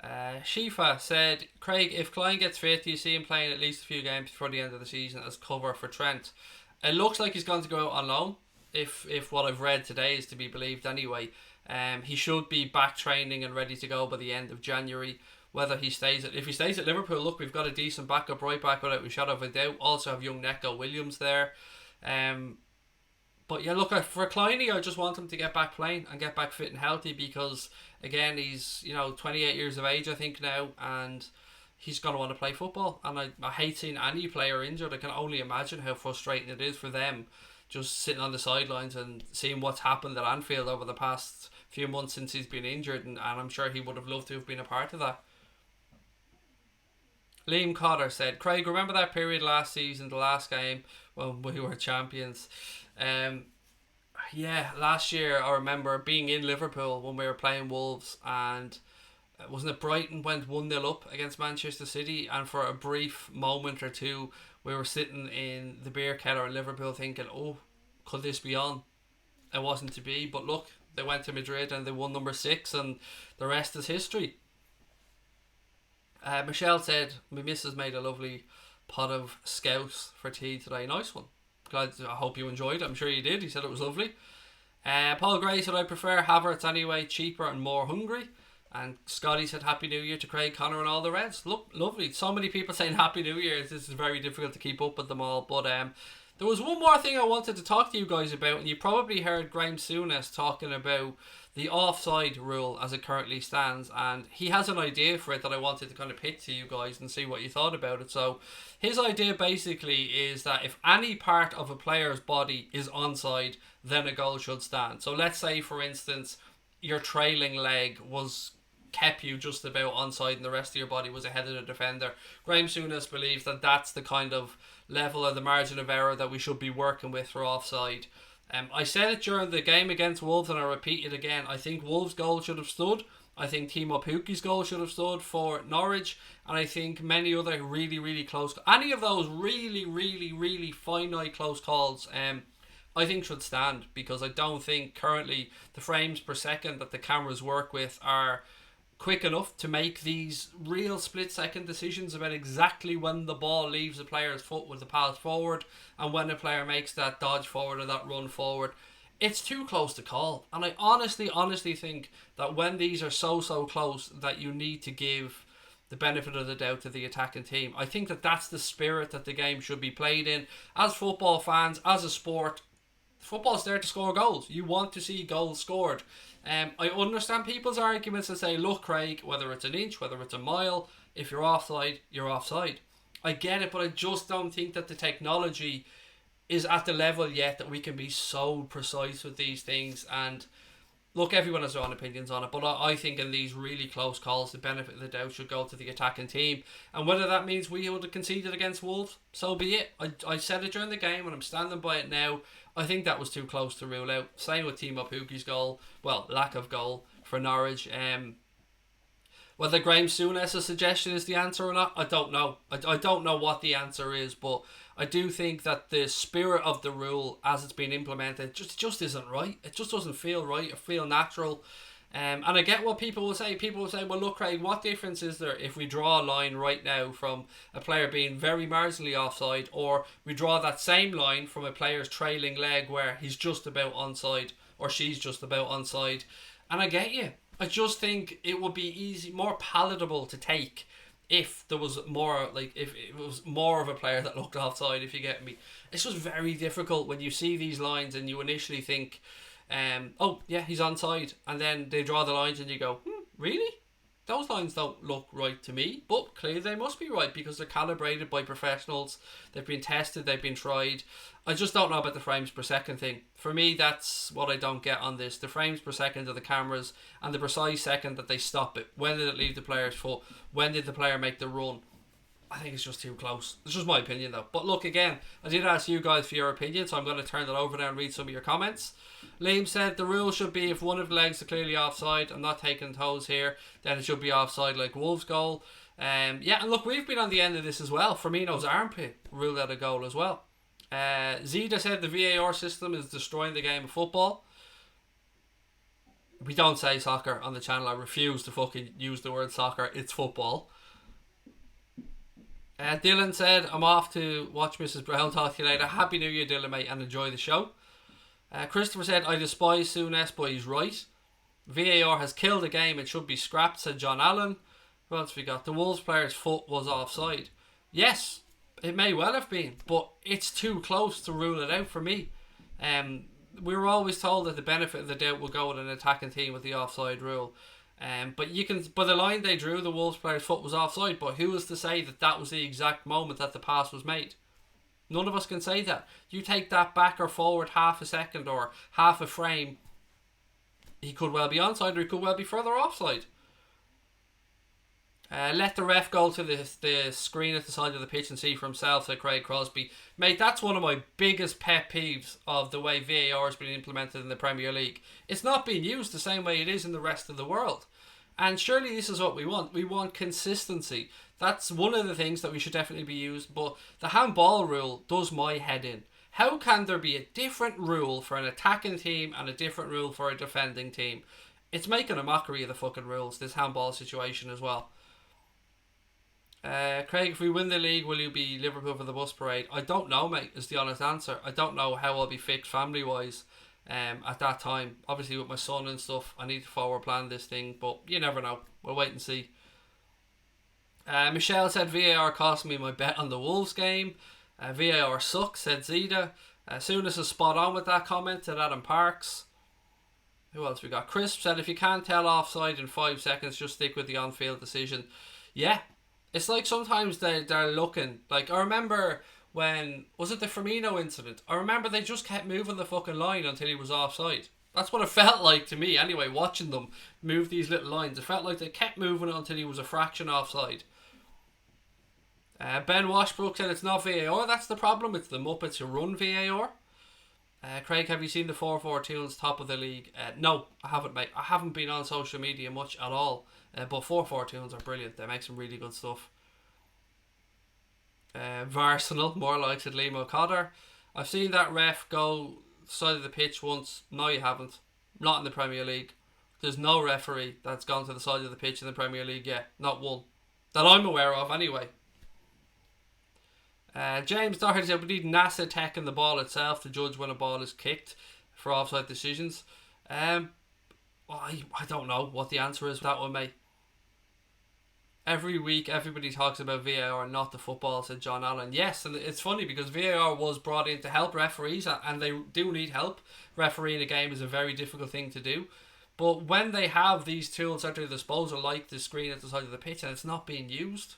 Shifa said, Craig, if Klein gets fit, do you see him playing at least a few games before the end of the season as cover for Trent? It looks like he's going to go out on loan, if what I've read today is to be believed anyway. He should be back training and ready to go by the end of January. If he stays at Liverpool, look, we've got a decent backup right back without a shadow of a doubt. Also have young Neco Williams there. But yeah, look, for Kleiny, I just want him to get back playing and get back fit and healthy because, again, he's 28 years of age, I think, now, and he's going to want to play football. And I hate seeing any player injured. I can only imagine how frustrating it is for them just sitting on the sidelines and seeing what's happened at Anfield over the past few months since he's been injured, and I'm sure he would have loved to have been a part of that. Liam Cotter said, Craig, remember that period last season, the last game, when we were champions? Yeah, last year I remember being in Liverpool when we were playing Wolves, and wasn't it Brighton went 1-0 up against Manchester City, and for a brief moment or two we were sitting in the beer keller in Liverpool thinking, oh, could this be on? It wasn't to be, but look, they went to Madrid and they won number 6, and the rest is history. Michelle said, my missus made a lovely pot of Scouse for tea today. Nice one. Glad. I hope you enjoyed it. I'm sure you did. He said it was lovely. Paul Gray said, I prefer Havertz anyway, cheaper and more hungry. And Scotty said, Happy New Year to Craig, Connor and all the Reds. Look, lovely. So many people saying Happy New Year. This is very difficult to keep up with them all. But there was one more thing I wanted to talk to you guys about, and you probably heard Graham Souness talking about the offside rule as it currently stands, and he has an idea for it that I wanted to kind of pitch to you guys and see what you thought about it. So his idea basically is that if any part of a player's body is onside, then a goal should stand. So let's say, for instance, your trailing leg kept you just about onside and the rest of your body was ahead of the defender. Graham Souness believes that that's the kind of level of the margin of error that we should be working with for offside. I said it during the game against Wolves and I repeat it again. I think Wolves' goal should have stood. I think Timo Pukki's goal should have stood for Norwich, and I think many other really, really close, any of those really, really, really finite close calls, I think should stand, because I don't think currently the frames per second that the cameras work with are quick enough to make these real split-second decisions about exactly when the ball leaves the player's foot with the pass forward and when the player makes that dodge forward or that run forward. It's too close to call, and I honestly think that when these are so close that you need to give the benefit of the doubt to the attacking team. I think that that's the spirit that the game should be played in. As football fans, as a sport, football's there to score goals. You want to see goals scored. I understand people's arguments that say, look, Craig, whether it's an inch, whether it's a mile, if you're offside, you're offside. I get it, but I just don't think that the technology is at the level yet that we can be so precise with these things. And look, everyone has their own opinions on it, but I think in these really close calls, the benefit of the doubt should go to the attacking team. And whether that means we would have conceded against Wolves, so be it. I said it during the game and I'm standing by it now. I think that was too close to rule out. Same with Timo Pukki's goal. Well, lack of goal for Norwich. Whether Graham Souness' suggestion is the answer or not, I don't know. I don't know what the answer is, but I do think that the spirit of the rule as it's been implemented just isn't right. It just doesn't feel right or feel natural. And I get what people will say. People will say, well, look, Craig, what difference is there if we draw a line right now from a player being very marginally offside, or we draw that same line from a player's trailing leg where he's just about onside or she's just about onside? And I get you. I just think it would be more palatable to take if there was more, if it was more of a player that looked offside, if you get me. It's just very difficult when you see these lines and you initially think, oh yeah, he's onside, and then they draw the lines and you go, really? Those lines don't look right to me, but clearly they must be right because they're calibrated by professionals. They've been tested, they've been tried. I just don't know about the frames per second thing. For me, that's what I don't get on this. The frames per second of the cameras and the precise second that they stop it. When did it leave the player's foot? When did the player make the run? I think it's just too close. It's just my opinion though. But look, again, I did ask you guys for your opinion, so I'm going to turn that over now and read some of your comments. Liam said the rule should be if one of the legs are clearly offside, I'm not taking toes here, then it should be offside like Wolves' goal. Yeah, and look, we've been on the end of this as well. Firmino's armpit ruled out a goal as well. Zida said the VAR system is destroying the game of football. We don't say soccer on the channel. I refuse to fucking use the word soccer. It's football. Dylan said, I'm off to watch Mrs. Brown. Talk to you later. Happy New Year, Dylan, mate, and enjoy the show. Christopher said, I despise Souness, but he's right. VAR has killed the game. It should be scrapped, said John Allen. Who else we got? The Wolves player's foot was offside. Yes, it may well have been, but it's too close to rule it out for me. We were always told that the benefit of the doubt will go with an attacking team with the offside rule. But the line they drew, the Wolves player's foot was offside, but who was to say that that was the exact moment that the pass was made? None of us can say that. You take that back or forward half a second or half a frame, he could well be onside or he could well be further offside. Let the ref go to the screen at the side of the pitch and see for himself, said Craig Crosby. Mate, that's one of my biggest pet peeves of the way VAR has been implemented in the Premier League. It's not being used the same way it is in the rest of the world. And surely this is what we want. We want consistency. That's one of the things that we should definitely be used. But the handball rule does my head in. How can there be a different rule for an attacking team and a different rule for a defending team? It's making a mockery of the fucking rules, this handball situation as well. Craig, if we win the league, will you be Liverpool for the bus parade? I don't know, mate, is the honest answer. I don't know how I'll be fixed family-wise at that time. Obviously, with my son and stuff, I need to forward plan this thing, but you never know. We'll wait and see. Michelle said VAR cost me my bet on the Wolves game. VAR sucks, said Zeta. Soonest is spot on with that comment, said Adam Parks. Who else we got? Crisp said, if you can't tell offside in 5 seconds, just stick with the on-field decision. Yeah. It's like sometimes they're looking. Like, I remember when... Was it the Firmino incident? I remember they just kept moving the fucking line until he was offside. That's what it felt like to me, anyway, watching them move these little lines. It felt like they kept moving it until he was a fraction offside. Ben Washbrook said it's not VAR. That's the problem. It's the Muppets who run VAR. Craig, have you seen the 4-4-2's top of the league? No, I haven't, mate. I haven't been on social media much at all. But 4-4-2's are brilliant. They make some really good stuff. Varsenal, more like said Liam Cotter. I've seen that ref go side of the pitch once. No, you haven't. Not in the Premier League. There's no referee that's gone to the side of the pitch in the Premier League yet. Not one. That I'm aware of, anyway. James Doherty said we need NASA tech in the ball itself to judge when a ball is kicked for offside decisions. I don't know what the answer is for that one, mate. Every week everybody talks about VAR, not the football, said John Allen. Yes, and it's funny because VAR was brought in to help referees, and they do need help. Refereeing a game is a very difficult thing to do. But when they have these tools at their disposal, like the screen at the side of the pitch, and it's not being used,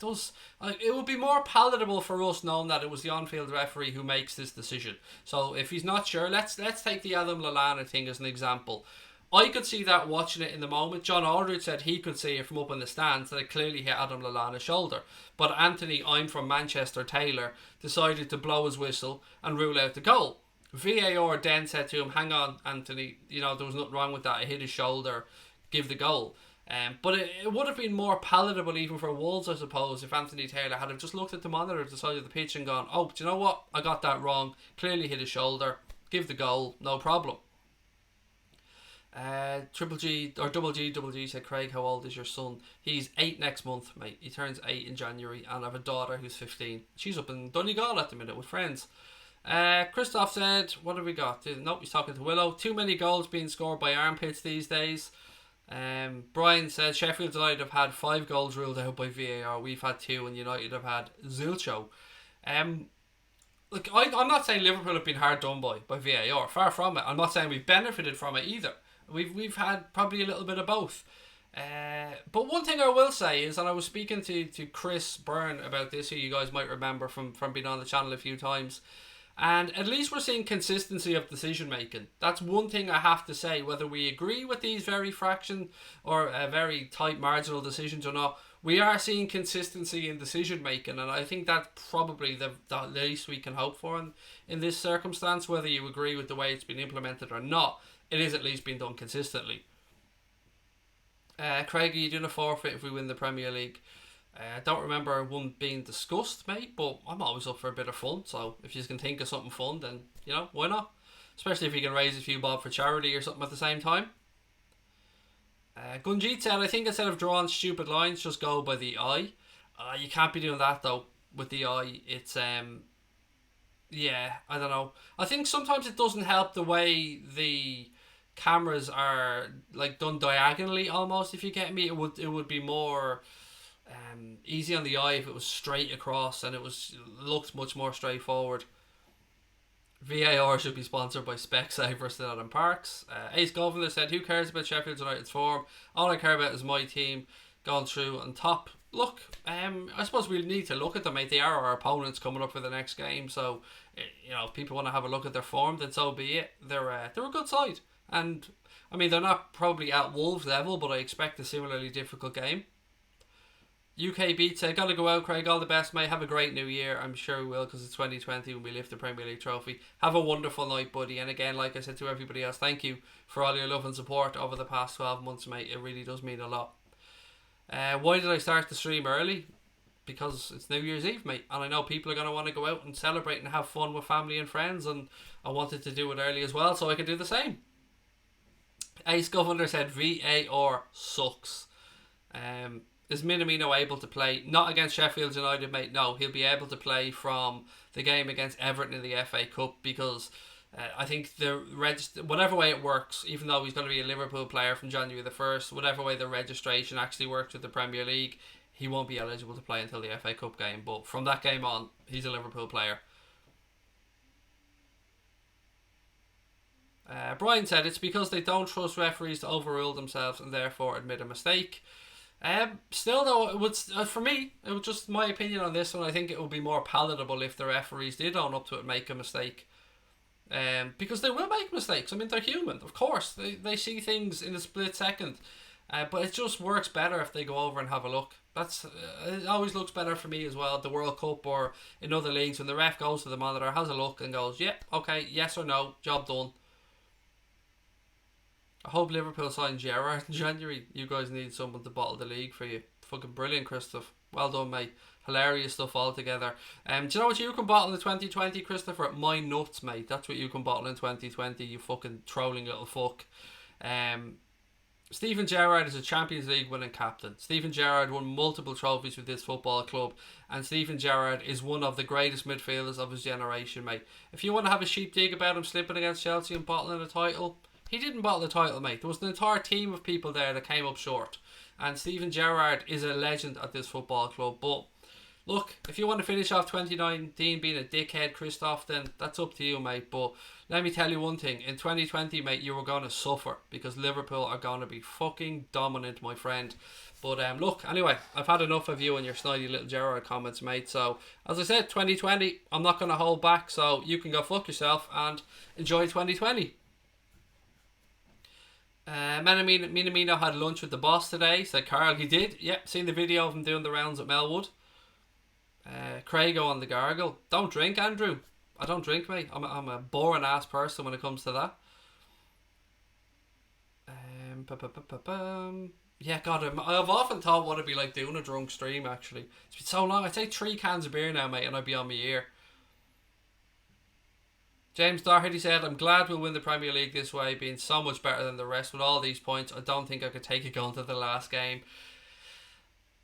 it would be more palatable for us knowing that it was the on-field referee who makes this decision. So if he's not sure, let's take the Adam Lallana thing as an example. I could see that watching it in the moment. John Aldridge said he could see it from up in the stands that it clearly hit Adam Lallana's shoulder. But Anthony, I'm from Manchester, Taylor, decided to blow his whistle and rule out the goal. VAR then said to him, hang on, Anthony, there was nothing wrong with that. It hit his shoulder. Give the goal. But it would have been more palatable even for Wolves, I suppose, if Anthony Taylor had have just looked at the monitor at the side of the pitch and gone, oh, do you know what? I got that wrong. Clearly hit his shoulder. Give the goal. No problem. Double G said, Craig, how old is your son? He's 8 next month, mate. He turns 8 in January, and I have a daughter who's 15. She's up in Donegal at the minute with friends. Christoph said, what have we got? Nope, he's talking to Willow. Too many goals being scored by armpits these days. Brian says Sheffield United have had 5 goals ruled out by VAR. We've had 2, and United have had zilcho. Look, I'm not saying Liverpool have been hard done by VAR. Far from it. I'm not saying we've benefited from it either. We've had probably a little bit of both. But one thing I will say is, and I was speaking to Chris Byrne about this, who you guys might remember from being on the channel a few times, and at least we're seeing consistency of decision making. That's one thing I have to say, whether we agree with these very fraction or very tight marginal decisions or not, we are seeing consistency in decision making, and I think that's probably the least we can hope for in this circumstance. Whether you agree with the way it's been implemented or not, it is at least being done consistently. Craig, are you doing a forfeit if we win the Premier League? I don't remember one being discussed, mate, but I'm always up for a bit of fun, so if you can think of something fun, then, why not? Especially if you can raise a few bob for charity or something at the same time. Gunjeet said, I think instead of drawing stupid lines, just go by the eye. You can't be doing that, though, with the eye. It's, yeah, I don't know. I think sometimes it doesn't help the way the cameras are, like, done diagonally, almost, if you get me. It would be more easy on the eye if it was straight across and it looked much more straightforward. VAR should be sponsored by Specsavers instead of Parks. Ace Governor said, who cares about Sheffield United's form? All I care about is my team going through on top. Look, I suppose we need to look at them, mate. They are our opponents coming up for the next game, so if people want to have a look at their form, then so be it. They're a good side, and I mean they're not probably at Wolves level, but I expect a similarly difficult game. UK beat said, gotta go out, Craig. All the best, mate. Have a great new year. I'm sure we will, because it's 2020 when we lift the Premier League trophy. Have a wonderful night, buddy. And again, like I said to everybody else, thank you for all your love and support over the past 12 months, mate. It really does mean a lot. Why did I start the stream early? Because it's New Year's Eve, mate, and I know people are going to want to go out and celebrate and have fun with family and friends, and I wanted to do it early as well so I could do the same. Ace Governor said VAR sucks. Is Minamino able to play? Not against Sheffield United, mate. No, he'll be able to play from the game against Everton in the FA Cup, because I think whatever way it works, even though he's going to be a Liverpool player from January the 1st, whatever way the registration actually works with the Premier League, he won't be eligible to play until the FA Cup game. But from that game on, he's a Liverpool player. Brian said it's because they don't trust referees to overrule themselves and therefore admit a mistake. Still though, it would, for me, it was just my opinion on this one. I think it would be more palatable if the referees did own up to it and make a mistake. Because they will make mistakes. I mean, they're human, of course. They see things in a split second. But it just works better if they go over and have a look. It always looks better for me as well at the World Cup or in other leagues when the ref goes to the monitor, has a look and goes, yep, okay, yes or no, job done. I hope Liverpool sign Gerrard in January. You guys need someone to bottle the league for you. Fucking brilliant, Christoph. Well done, mate. Hilarious stuff altogether. Do you know what you can bottle in 2020, Christopher? My nuts, mate. That's what you can bottle in 2020, you fucking trolling little fuck. Steven Gerrard is a Champions League winning captain. Steven Gerrard won multiple trophies with this football club, and Steven Gerrard is one of the greatest midfielders of his generation, mate. If you want to have a sheep dig about him slipping against Chelsea and bottling a title, he didn't bottle the title, mate. There was an entire team of people there that came up short, and Steven Gerrard is a legend at this football club. But look, if you want to finish off 2019 being a dickhead, Christoph, then that's up to you, mate. But let me tell you one thing. In 2020, mate, you were going to suffer because Liverpool are going to be fucking dominant, my friend. But look, anyway, I've had enough of you and your snidey little Gerrard comments, mate. So, as I said, 2020, I'm not going to hold back. So, you can go fuck yourself and enjoy 2020. Minamino had lunch with the boss today, said Carl. He did. Yep, seen the video of him doing the rounds at Melwood. Craigo on the gargle. Don't drink, Andrew. I don't drink, mate. I'm a boring ass person when it comes to that. Yeah, God, I've often thought what it'd be like doing a drunk stream, actually. It's been so long. I'd take 3 cans of beer now, mate, and I'd be on my ear. James Doherty said, I'm glad we'll win the Premier League this way, being so much better than the rest with all these points. I don't think I could take it going to the last game.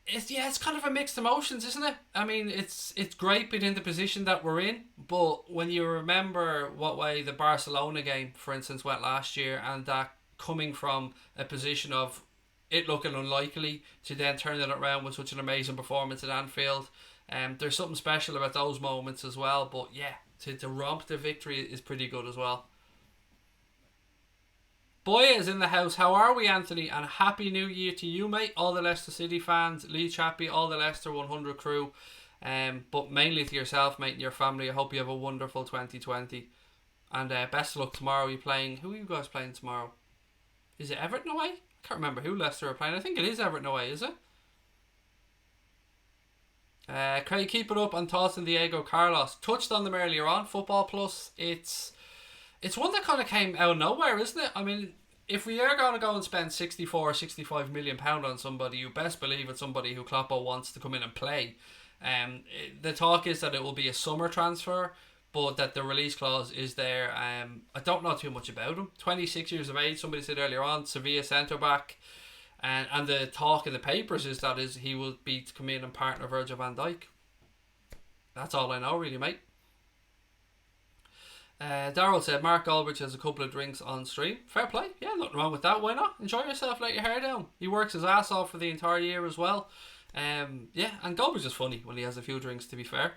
It's kind of a mixed emotions, isn't it? I mean, it's great being in the position that we're in, but when you remember what way the Barcelona game, for instance, went last year, and that coming from a position of it looking unlikely to then turning it around with such an amazing performance at Anfield, there's something special about those moments as well. But yeah, to romp the victory is pretty good as well. Boya is in the house. How are we, Anthony? And Happy New Year to you, mate. All the Leicester City fans, Lee Chappie, all the Leicester 100 crew. But mainly to yourself, mate, and your family. I hope you have a wonderful 2020. And best of luck tomorrow. Who are you guys playing tomorrow? Is it Everton away? I can't remember who Leicester are playing. I think it is Everton away, is it? Craig, keep it up on thoughts on Diego Carlos. Touched on them earlier on. Football Plus. It's one that kind of came out of nowhere, isn't it? I mean, if we are going to go and spend 64 or 65 million pound on somebody, you best believe it's somebody who Kloppo wants to come in and play. The talk is that it will be a summer transfer, but that the release clause is there. I don't know too much about him. 26 years of age, somebody said earlier on, Sevilla centre back. And the talk in the papers is that he will be to come in and partner Virgil van Dijk. That's all I know, really, mate. Darryl said Mark Goldbridge has a couple of drinks on stream. Fair play. Yeah, nothing wrong with that. Why not? Enjoy yourself, let your hair down. He works his ass off for the entire year as well. Yeah, and Goldbridge is funny when he has a few drinks, to be fair.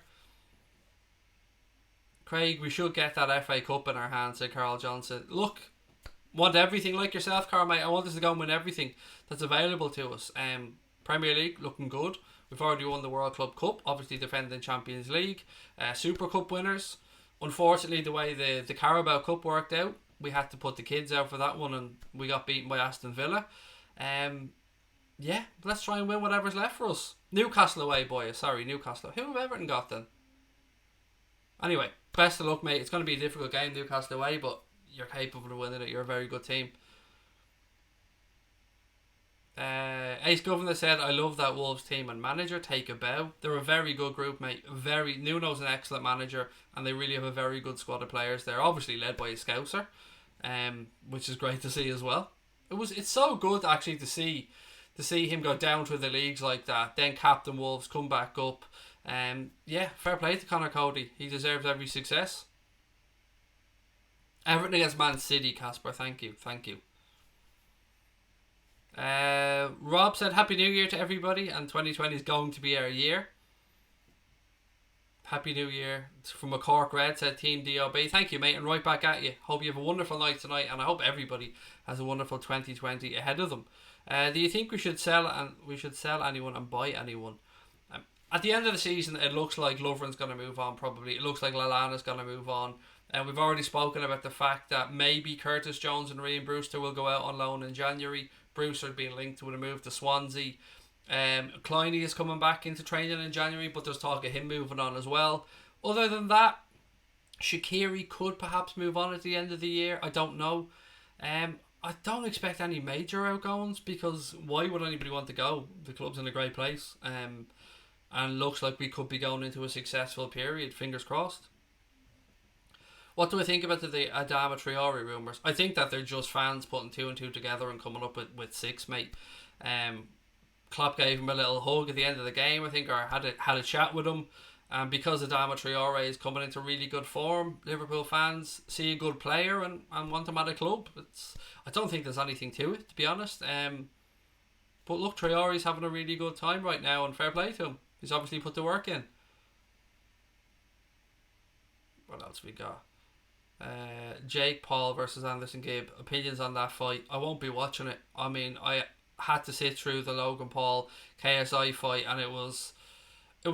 Craig, we should get that FA Cup in our hands, said Carl Johnson. Look, want everything like yourself, Carl, mate. I want us to go and win everything that's available to us. Premier League looking good. We've already won the World Club Cup, obviously defending Champions League. Super Cup winners. Unfortunately, the way the Carabao Cup worked out, we had to put the kids out for that one, and we got beaten by Aston Villa. Yeah, let's try and win whatever's left for us. Newcastle away, boys. Sorry, Newcastle. Who have Everton got then? Anyway, best of luck, mate. It's going to be a difficult game, Newcastle away, but you're capable of winning it. You're a very good team. Ace Governor said, I love that Wolves team and manager. Take a bow. They're a very good group, mate. Nuno's an excellent manager, and they really have a very good squad of players there. Obviously led by a Scouser, which is great to see as well. It's so good actually to see him go down to the leagues like that. Then captain Wolves, come back up. Yeah, fair play to Connor Cody. He deserves every success. Everton against Man City, Casper. Thank you. Rob said Happy New Year to everybody, and 2020 is going to be our year. Happy New Year from a Cork Red, said Team DOB. Thank you, mate, and right back at you. Hope you have a wonderful night tonight, and I hope everybody has a wonderful 2020 ahead of them. Do you think we should sell anyone and buy anyone? At the end of the season, it looks like Lovren's going to move on. Probably it looks like Lallana's going to move on. And we've already spoken about the fact that maybe Curtis Jones and Ryan Brewster will go out on loan in January. Brewster being linked to a move to Swansea. Kleiny is coming back into training in January, but there's talk of him moving on as well. Other than that, Shaqiri could perhaps move on at the end of the year. I don't know. I don't expect any major outgoings, because why would anybody want to go? The club's in a great place. And looks like we could be going into a successful period. Fingers crossed. What do I think about the Adama Traore rumours? I think that they're just fans putting two and two together and coming up with six, mate. Klopp gave him a little hug at the end of the game, I think, or had a chat with him. And because Adama Traore is coming into really good form, Liverpool fans see a good player and want him at a club. I don't think there's anything to it, to be honest. But look, Traore's having a really good time right now, and fair play to him. He's obviously put the work in. What else we got? Jake Paul versus Anderson Gibb. Opinions on that fight? I won't be watching it. I mean, I had to sit through the Logan Paul KSI fight, and it was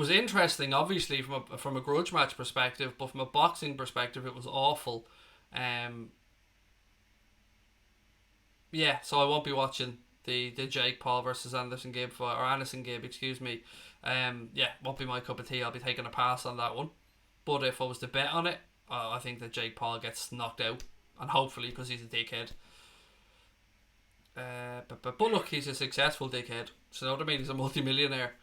interesting, obviously from a grudge match perspective, but from a boxing perspective, it was awful. Yeah, so I won't be watching the Jake Paul versus Anderson Gibb fight, or Anderson Gibb, excuse me. Yeah, won't be my cup of tea. I'll be taking a pass on that one. But if I was to bet on it, I think that Jake Paul gets knocked out, and hopefully, because he's a dickhead. But look, he's a successful dickhead. So you know what I mean? He's a multi-millionaire.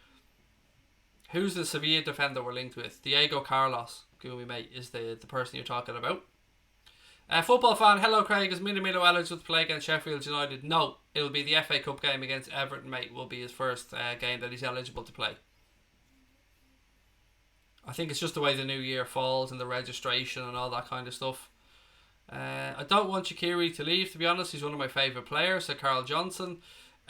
Who's the Sevilla defender we're linked with? Diego Carlos, Gooey mate, is the person you're talking about. Football fan, hello Craig. Is Minamino eligible to play against Sheffield United? No, it'll be the FA Cup game against Everton, mate. Will be his first game that he's eligible to play. I think it's just the way the new year falls and the registration and all that kind of stuff. I don't want Shaqiri to leave, to be honest. He's one of my favourite players, so Carl Johnson.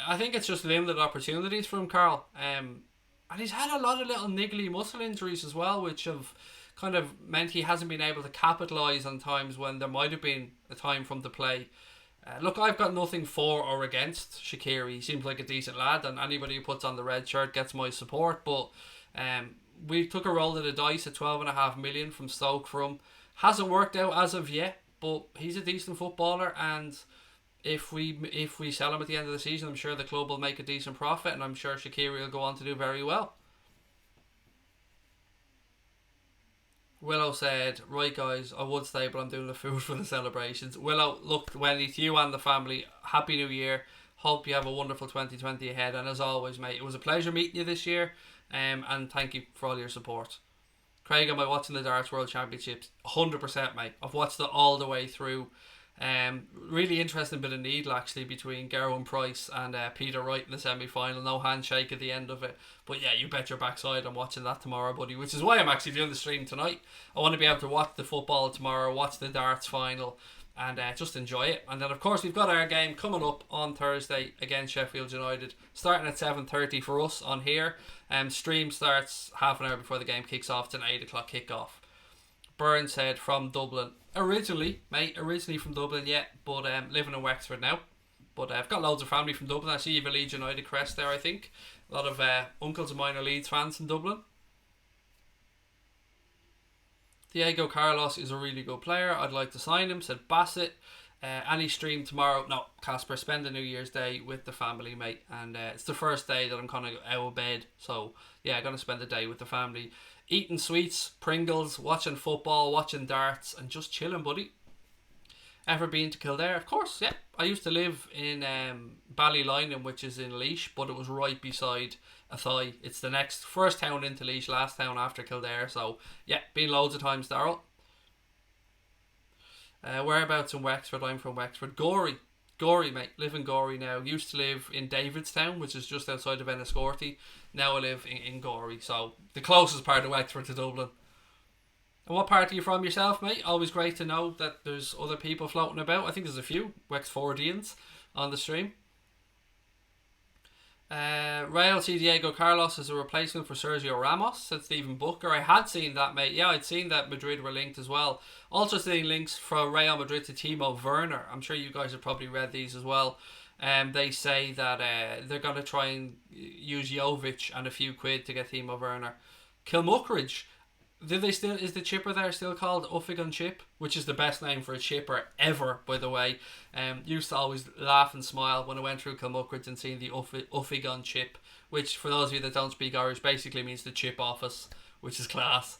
I think it's just limited opportunities for him, Carl. And he's had a lot of little niggly muscle injuries as well, which have kind of meant he hasn't been able to capitalise on times when there might have been a time for him to play. Look, I've got nothing for or against Shaqiri. He seems like a decent lad, and anybody who puts on the red shirt gets my support. But we took a roll of the dice at 12.5 million from Stoke for him. Hasn't worked out as of yet, but he's a decent footballer, and if we sell him at the end of the season, I'm sure the club will make a decent profit, and I'm sure Shaqiri will go on to do very well. Willow said, right guys, I would stay, but I'm doing the food for the celebrations. Willow, look, Wendy, to you and the family, Happy New Year. Hope you have a wonderful 2020 ahead, and as always, mate, it was a pleasure meeting you this year, and thank you for all your support. Craig, am I watching the Darts World Championships? 100%, mate. I've watched it all the way through. Really interesting bit of needle actually between Gerwin Price and Peter Wright in the semi-final. No handshake at the end of it, but yeah, you bet your backside I'm watching that tomorrow, buddy, which is why I'm actually doing the stream tonight. I want to be able to watch the football tomorrow, watch the darts final, and just enjoy it. And then of course we've got our game coming up on Thursday against Sheffield United, starting at 7:30 for us on here. Stream starts half an hour before the game kicks off. It's an 8 o'clock kickoff. Burns said from Dublin. Originally from Dublin, yeah, but living in Wexford now. But I've got loads of family from Dublin. I see you have a Leeds United crest there, I think. A lot of uncles of mine are Leeds fans in Dublin. Diego Carlos is a really good player. I'd like to sign him, said Bassett. Any stream tomorrow? No, Casper, spend the New Year's Day with the family, mate. And it's the first day that I'm kind of out of bed. So, yeah, I'm going to spend the day with the family. Eating sweets, Pringles, watching football, watching darts, and just chilling, buddy. Ever been to Kildare? Of course, yeah. I used to live in Ballylinan, which is in Laois, but it was right beside Athy. It's the first town into Laois, last town after Kildare. So, yeah, been loads of times, Darryl. Whereabouts in Wexford? I'm from Wexford. Gorey, mate. Live in Gorey now. Used to live in Davidstown, which is just outside of Enniscorthy. Now I live in Gorey, so the closest part of Wexford to Dublin. And what part are you from yourself, mate? Always great to know that there's other people floating about. I think there's a few Wexfordians on the stream. Real see Diego Carlos as a replacement for Sergio Ramos, said Stephen Booker. I had seen that, mate. Yeah, I'd seen that Madrid were linked as well. Also seeing links from Real Madrid to Timo Werner. I'm sure you guys have probably read these as well. They say that they're going to try and use Jovic and a few quid to get Timo Werner. Kilmuckridge. Is the chipper there still called Uffigan Chip, which is the best name for a chipper ever, by the way. Used to always laugh and smile when I went through Kilmuckridge and seen the Uffigan Chip, which for those of you that don't speak Irish basically means the chip office, which is class.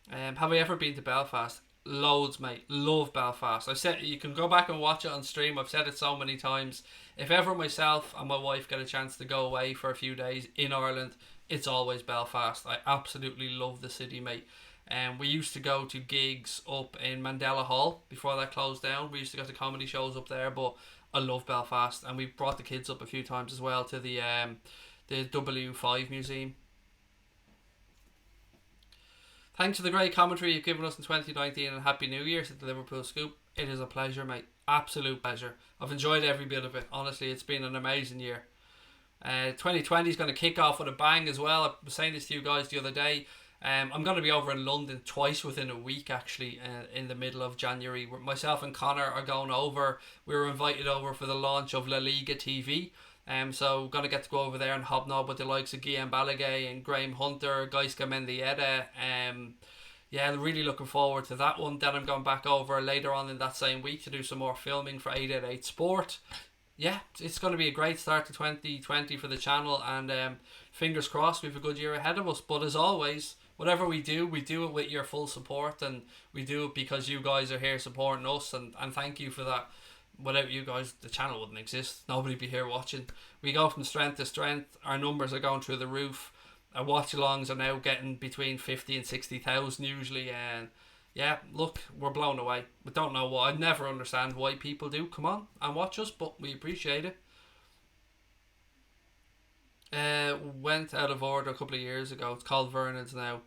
Have I ever been to Belfast? Loads, mate. Love Belfast. I've said you can go back and watch it on stream. I've said it so many times. If ever myself and my wife get a chance to go away for a few days in Ireland, it's always Belfast. I absolutely love the city, mate. We used to go to gigs up in Mandela Hall before that closed down. We used to go to comedy shows up there, but I love Belfast, and we brought the kids up a few times as well to the W5 museum. Thanks for the great commentary you've given us in 2019, and Happy New Year, said the Liverpool Scoop. It is a pleasure, mate. Absolute pleasure. I've enjoyed every bit of it. Honestly, it's been an amazing year. 2020 is going to kick off with a bang as well. I was saying this to you guys the other day. I'm going to be over in London twice within a week, actually, in the middle of January. Myself and Connor are going over. We were invited over for the launch of La Liga TV. So going to get to go over there and hobnob with the likes of Guillaume Balaguer and Graham Hunter, Gaisca Mendieta. Yeah, really looking forward to that one. Then I'm going back over later on in that same week to do some more filming for 888 Sport. Yeah, it's going to be a great start to 2020 for the channel, and fingers crossed we have a good year ahead of us. But as always, whatever we do it with your full support, and we do it because you guys are here supporting us, and thank you for that. Without you guys, the channel wouldn't exist. Nobody would be here watching. We go from strength to strength. Our numbers are going through the roof. Our watch-alongs are now getting between 50 and 60,000 usually, and yeah, look, we're blown away. We don't know why. I never understand why people do come on and watch us, but we appreciate it. Went out of order a couple of years ago. It's called Vernon's now.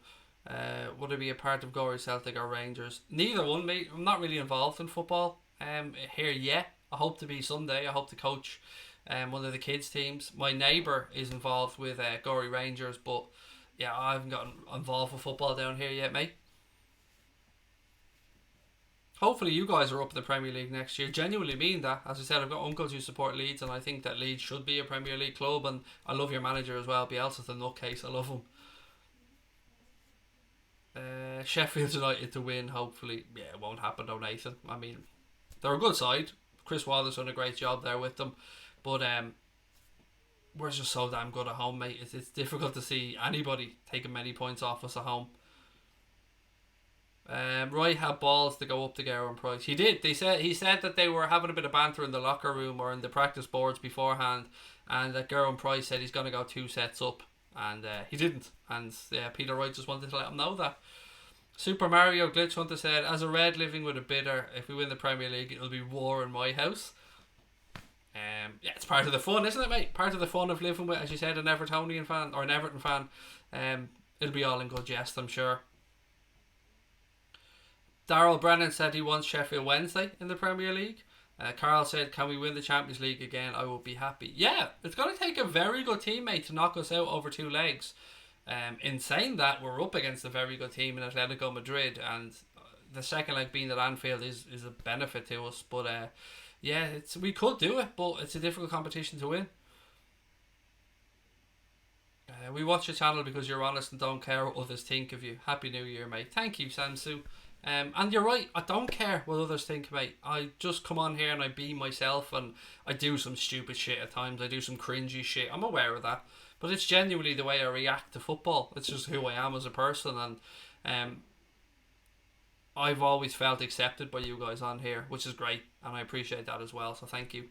Would it be a part of Gorey, Celtic or Rangers? Neither one, mate. I'm not really involved in football here yet. I hope to be someday. I hope to coach one of the kids' teams. My neighbour is involved with Gorey Rangers, but yeah, I haven't gotten involved with football down here yet, mate. Hopefully you guys are up in the Premier League next year. Genuinely mean that. As I said, I've got uncles who support Leeds, and I think that Leeds should be a Premier League club, and I love your manager as well. Bielsa's a nutcase. I love him. Sheffield United to win, hopefully. Yeah, it won't happen though, Nathan. I mean, they're a good side. Chris Wallace done a great job there with them, but we're just so damn good at home, mate. It's difficult to see anybody taking many points off us at home. Roy had balls to go up to Gowan Price. He did. He said that they were having a bit of banter in the locker room or in the practice boards beforehand, and that Gowan Price said he's going to go 2 sets up, and he didn't. And Peter Wright just wanted to let him know that. Super Mario Glitch Hunter said, as a red living with a bidder, if we win the Premier League, it'll be war in my house. Yeah, it's part of the fun, isn't it, mate? Part of the fun of living with, as you said, an Evertonian fan or an Everton fan. It'll be all in good jest, I'm sure. Darryl Brennan said he wants Sheffield Wednesday in the Premier League. Carl said, can we win the Champions League again? I will be happy. Yeah, it's going to take a very good teammate to knock us out over 2 legs. In saying that, we're up against a very good team in Atletico Madrid, and the second leg being at Anfield is a benefit to us. But yeah, we could do it, but it's a difficult competition to win. We watch your channel because you're honest and don't care what others think of you. Happy New Year, mate. Thank you, Samsu. And you're right, I don't care what others think, mate. I just come on here and I be myself, and I do some stupid shit at times. I do some cringy shit. I'm aware of that. But it's genuinely the way I react to football. It's just who I am as a person. And I've always felt accepted by you guys on here, which is great. And I appreciate that as well. So thank you.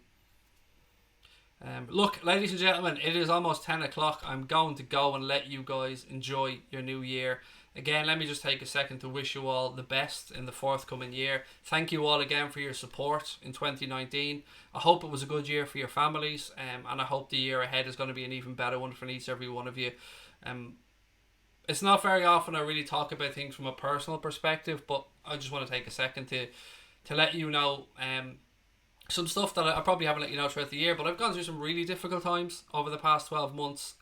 Look, ladies and gentlemen, it is almost 10 o'clock. I'm going to go and let you guys enjoy your new year. Again, let me just take a second to wish you all the best in the forthcoming year. Thank you all again for your support in 2019. I hope it was a good year for your families, and I hope the year ahead is going to be an even better one for each and every one of you. It's not very often I really talk about things from a personal perspective, but I just want to take a second to let you know some stuff that I probably haven't let you know throughout the year, but I've gone through some really difficult times over the past 12 months.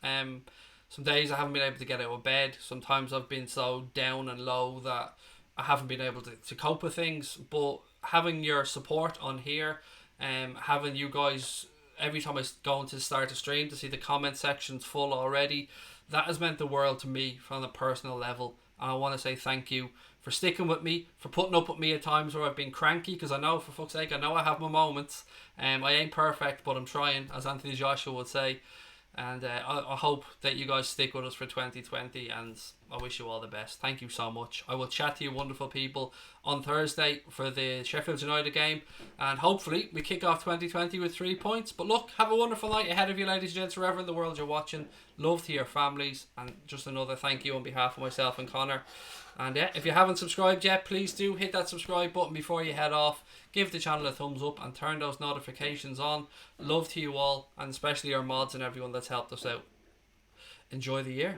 Some days I haven't been able to get out of bed. Sometimes I've been so down and low that I haven't been able to cope with things. But having your support on here, having you guys, every time I go into start a stream, to see the comment sections full already, that has meant the world to me from a personal level. And I want to say thank you for sticking with me, for putting up with me at times where I've been cranky, because I know, for fuck's sake, I know I have my moments. I ain't perfect, but I'm trying, as Anthony Joshua would say. And I hope that you guys stick with us for 2020, and I wish you all the best. Thank you so much. I will chat to you wonderful people on Thursday for the Sheffield United game, and hopefully we kick off 2020 with 3 points. But look, have a wonderful night ahead of you, ladies and gents, wherever in the world you're watching. Love to your families, and just another thank you on behalf of myself and Connor. And yeah, if you haven't subscribed yet, please do hit that subscribe button before you head off. Give the channel a thumbs up and turn those notifications on. Love to you all, and especially our mods and everyone that's helped us out. Enjoy the year.